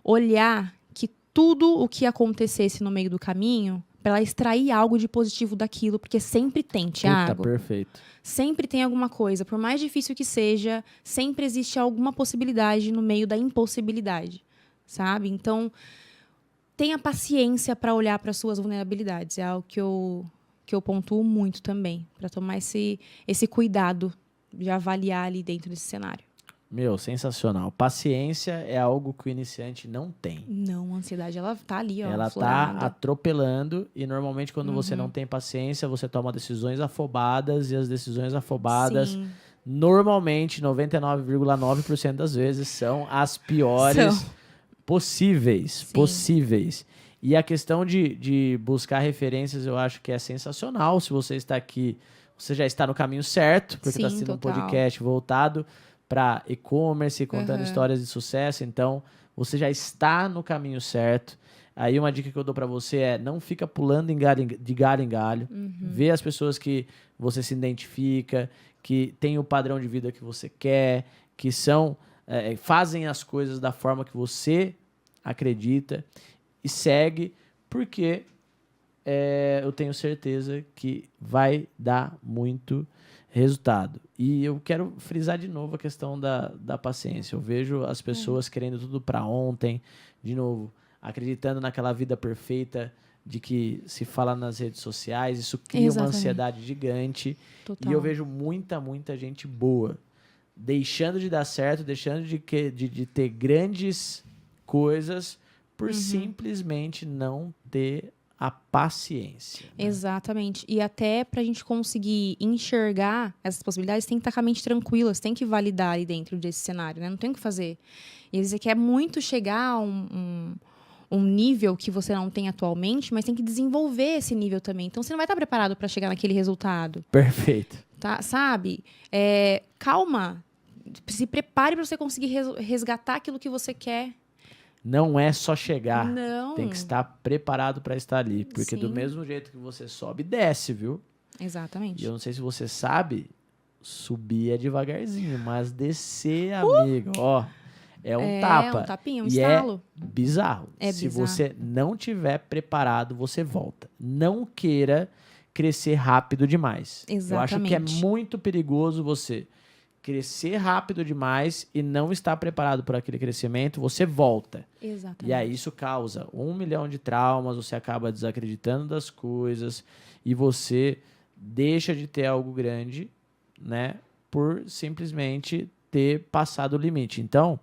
olhar que tudo o que acontecesse no meio do caminho, para ela extrair algo de positivo daquilo, porque sempre tem, Thiago. Puta, perfeito. Sempre tem alguma coisa. Por mais difícil que seja, sempre existe alguma possibilidade no meio da impossibilidade, sabe? Então, tenha paciência para olhar para suas vulnerabilidades. É algo que eu pontuo muito também, para tomar esse cuidado de avaliar ali dentro desse cenário. Meu, sensacional. Paciência é algo que o iniciante não tem. Não, a ansiedade, ela tá ali, ó. Ela tá aflorada. atropelando e normalmente quando você não tem paciência, você toma decisões afobadas e as decisões afobadas Sim. normalmente 99,9% das vezes são as piores possíveis. E a questão de buscar referências eu acho que é sensacional. Se você está aqui, você já está no caminho certo, porque está sendo um podcast voltado para e-commerce, contando histórias de sucesso. Então, você já está no caminho certo. Aí, uma dica que eu dou para você é não fica pulando de galho em galho. Vê as pessoas que você se identifica, que tem o padrão de vida que você quer, que fazem as coisas da forma que você acredita e segue, porque eu tenho certeza que vai dar muito resultado. E eu quero frisar de novo a questão da paciência. Eu vejo as pessoas querendo tudo para ontem, de novo, acreditando naquela vida perfeita de que se fala nas redes sociais, isso cria uma Exatamente. ansiedade gigante. Total. E eu vejo muita gente boa deixando de dar certo, deixando de ter grandes coisas por simplesmente não ter a paciência. Né? Exatamente. E até pra gente conseguir enxergar essas possibilidades, tem que estar com a mente tranquila, você tem que validar ali dentro desse cenário, né? Não tem o que fazer. E você quer muito chegar a um nível que você não tem atualmente, mas tem que desenvolver esse nível também. Então, você não vai estar preparado para chegar naquele resultado, Perfeito. tá? Sabe? Calma. Se prepare para você conseguir resgatar aquilo que você quer. Não é só chegar. Não. Tem que estar preparado para estar ali. Porque do Sim. mesmo jeito que você sobe, desce, viu? E Exatamente. eu não sei se você sabe, subir é devagarzinho, mas descer, amigo, ó, é um tapa. É um tapinha, um E estalo. Bizarro. É Se bizarro. você não tiver preparado, você volta. Não queira crescer rápido demais. Eu acho que é Exatamente. muito perigoso você crescer rápido demais e não estar preparado para aquele crescimento, você volta. Exatamente. E aí isso causa 1 milhão de traumas, você acaba desacreditando das coisas e você deixa de ter algo grande, né, por simplesmente ter passado o limite. Então,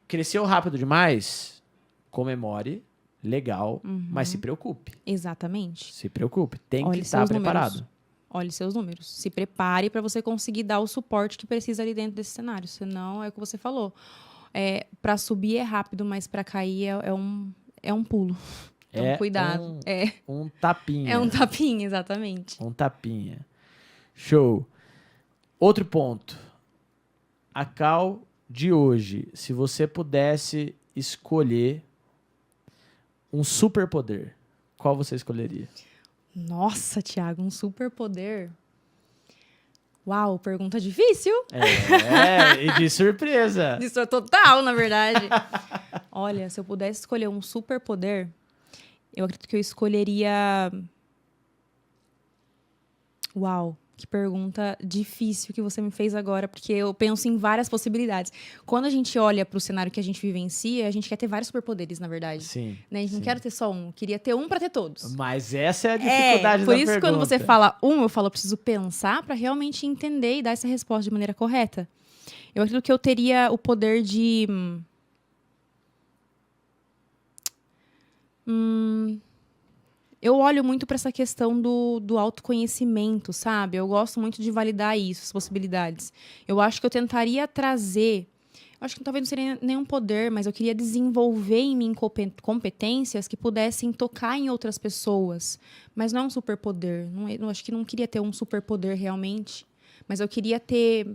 cresceu rápido demais, comemore, legal, mas se preocupe. Exatamente. Se preocupe, tem Olhe que estar seus preparado. números. Olhe seus números. Se prepare para você conseguir dar o suporte que precisa ali dentro desse cenário. Senão, é o que você falou. Para subir é rápido, mas para cair é um pulo. Então, cuidado. Um tapinha. É um tapinha, exatamente. Um tapinha. Show. Outro ponto. A Cal de hoje, se você pudesse escolher um superpoder, qual você escolheria? Nossa, Thiago, um superpoder. Uau, pergunta difícil. E de surpresa. Isso é total, na verdade. Olha, se eu pudesse escolher um superpoder, eu acredito que eu escolheria... Uau, que pergunta difícil que você me fez agora, porque eu penso em várias possibilidades. Quando a gente olha para o cenário que a gente vivencia, a gente quer ter vários superpoderes, na verdade. Sim. Né? A gente não sim. quer ter só um, queria ter um para ter todos. Mas essa é a dificuldade Por da isso, pergunta. quando você fala eu falo, eu preciso pensar para realmente entender e dar essa resposta de maneira correta. Eu acredito que eu teria o poder de... eu olho muito para essa questão do autoconhecimento, sabe? Eu gosto muito de validar isso, as possibilidades. Eu acho que eu tentaria trazer... Acho que talvez não seria nenhum poder, mas eu queria desenvolver em mim competências que pudessem tocar em outras pessoas. Mas não é um superpoder. Eu acho que não queria ter um superpoder realmente. Mas eu queria ter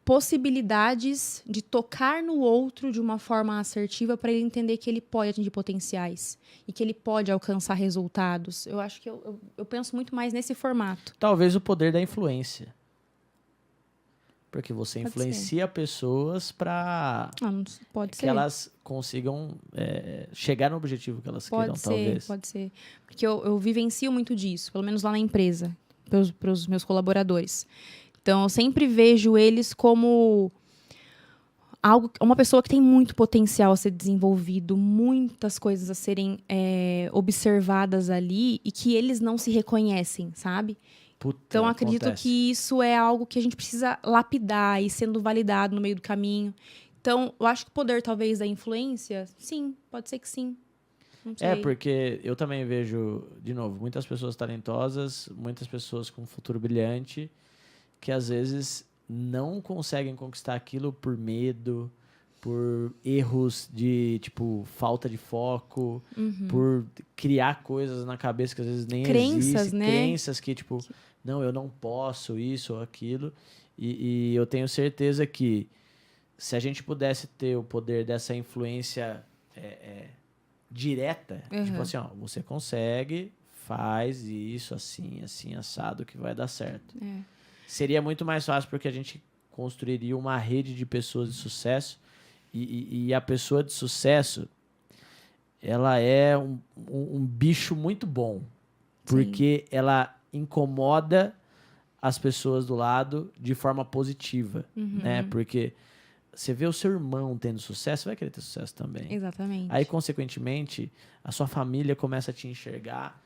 possibilidades de tocar no outro de uma forma assertiva para ele entender que ele pode atingir potenciais e que ele pode alcançar resultados. Eu acho que eu penso muito mais nesse formato. Talvez o poder da influência. Porque você Pode influencia pessoas para Não pode que ser. elas consigam chegar no objetivo que elas queiram, talvez. Pode ser. Porque eu vivencio muito disso, pelo menos lá na empresa, para os meus colaboradores. Então, eu sempre vejo eles como uma pessoa que tem muito potencial a ser desenvolvido, muitas coisas a serem observadas ali e que eles não se reconhecem, sabe? Puta, Então, acredito acontece. que isso é algo que a gente precisa lapidar e sendo validado no meio do caminho. Então, eu acho que o poder, talvez, da influência, sim, pode ser que sim. Não sei. Porque eu também vejo, de novo, muitas pessoas talentosas, muitas pessoas com um futuro brilhante, que às vezes não conseguem conquistar aquilo por medo, por erros de, tipo, falta de foco, por criar coisas na cabeça que às vezes nem Crenças, existem. né? Crenças que, tipo, não, eu não posso isso ou aquilo. E eu tenho certeza que se a gente pudesse ter o poder dessa influência direta, tipo assim, ó, você consegue, faz isso assim, assim, assado, que vai dar certo. Seria muito mais fácil porque a gente construiria uma rede de pessoas de sucesso e a pessoa de sucesso, ela é um bicho muito bom, porque ela incomoda as pessoas do lado de forma positiva, né? Porque você vê o seu irmão tendo sucesso, você vai querer ter sucesso também. Exatamente. Aí, consequentemente, a sua família começa a te enxergar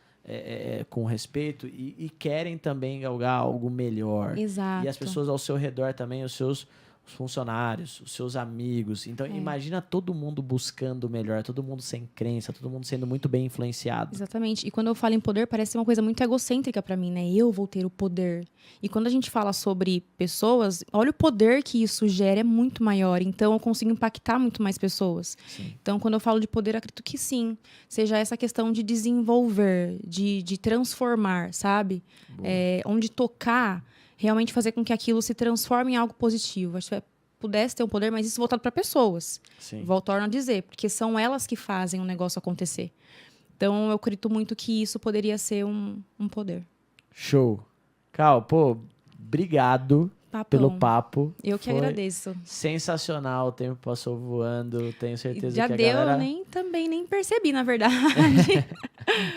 com respeito e querem também galgar algo melhor. Exato. E as pessoas ao seu redor também, os seus funcionários, os seus amigos. Então, imagina todo mundo buscando o melhor, todo mundo sem crença, todo mundo sendo muito bem influenciado. Exatamente. E quando eu falo em poder, parece uma coisa muito egocêntrica pra mim, né? Eu vou ter o poder. E quando a gente fala sobre pessoas, olha o poder que isso gera, é muito maior. Então, eu consigo impactar muito mais pessoas. Sim. Então, quando eu falo de poder, eu acredito que sim. Seja essa questão de desenvolver, de transformar, sabe? Onde tocar, realmente fazer com que aquilo se transforme em algo positivo. Acho que pudesse ter um poder, mas isso voltado para pessoas. Sim. Torno a dizer, porque são elas que fazem o negócio acontecer. Então, eu acredito muito que isso poderia ser um poder. Show. Cal, pô, obrigado Papão. pelo papo. Eu que Foi agradeço. Sensacional, o tempo passou voando. Tenho certeza Já que a deu, galera... eu nem percebi, na verdade.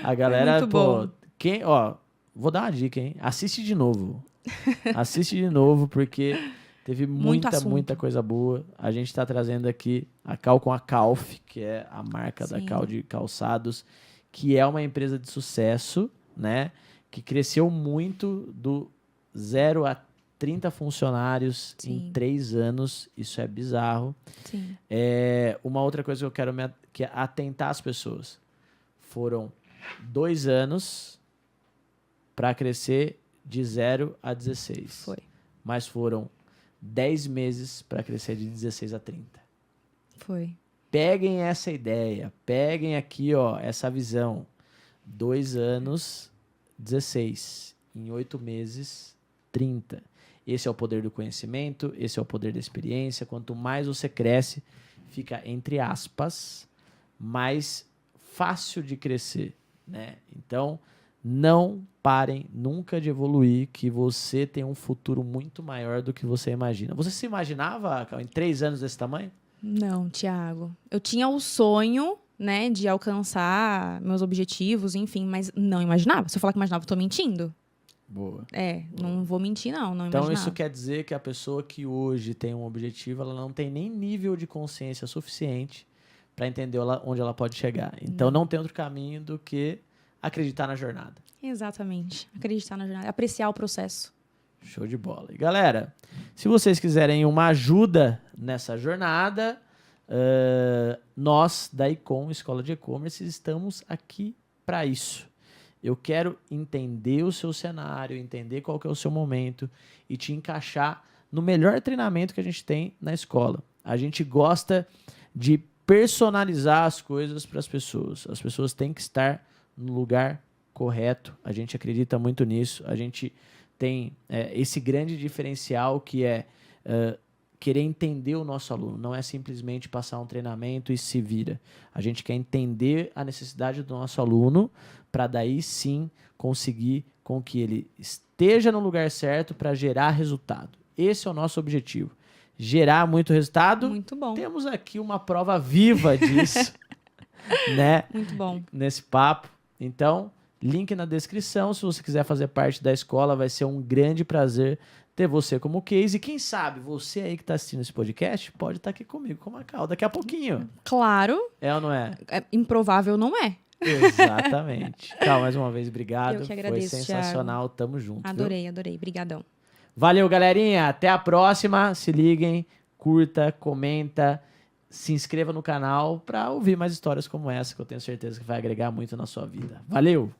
A galera, Muito pô... bom. Vou dar uma dica, hein? Assiste de novo. Assiste de novo, porque teve Muito assunto. muita coisa boa. A gente tá trazendo aqui a Cal com a Calf, que é a marca da Sim. Cal de calçados, que é uma empresa de sucesso, né? Que cresceu muito do 0 a 30 funcionários em Sim. 3 anos. Isso é bizarro. Sim. Uma outra coisa que eu quero que é atentar as pessoas. Foram 2 anos para crescer de 0 a 16. Foi. Mas foram 10 meses para crescer de 16 a 30. Foi. Peguem essa ideia. Peguem aqui, ó, essa visão. 2 anos, 16. Em 8 meses, 30. Esse é o poder do conhecimento, esse é o poder da experiência. Quanto mais você cresce, fica, entre aspas, mais fácil de crescer, né? Então, não parem nunca de evoluir, que você tem um futuro muito maior do que você imagina. Você se imaginava, Cal, em 3 anos desse tamanho? Não, Thiago. Eu tinha o sonho, né, de alcançar meus objetivos, enfim, mas não imaginava. Se eu falar que imaginava, eu tô mentindo. Boa. Não vou mentir, não Então, imaginava. isso quer dizer que a pessoa que hoje tem um objetivo, ela não tem nem nível de consciência suficiente para entender onde ela pode chegar. Então, não tem outro caminho do que acreditar na jornada. Exatamente. Acreditar na jornada. Apreciar o processo. Show de bola. E, galera, se vocês quiserem uma ajuda nessa jornada, nós, da Icom, Escola de E-Commerce, estamos aqui para isso. Eu quero entender o seu cenário, entender qual que é o seu momento e te encaixar no melhor treinamento que a gente tem na escola. A gente gosta de personalizar as coisas para as pessoas. As pessoas têm que estar no lugar correto. A gente acredita muito nisso. A gente tem esse grande diferencial que é querer entender o nosso aluno. Não é simplesmente passar um treinamento e se vira. A gente quer entender a necessidade do nosso aluno para daí sim conseguir com que ele esteja no lugar certo para gerar resultado. Esse é o nosso objetivo. Gerar muito resultado. Muito bom. Temos aqui uma prova viva disso, né? Muito bom. Nesse papo. Então, link na descrição. Se você quiser fazer parte da escola, vai ser um grande prazer ter você como case. E quem sabe, você aí que está assistindo esse podcast, pode estar aqui comigo, com a Cal, daqui a pouquinho. Claro. É ou não é? Improvável não é. Exatamente. Cal, mais uma vez, obrigado. Eu que agradeço, foi sensacional. Thiago. Tamo junto. Adorei. Brigadão. Valeu, galerinha. Até a próxima. Se liguem, curta, comenta, se inscreva no canal para ouvir mais histórias como essa, que eu tenho certeza que vai agregar muito na sua vida. Valeu!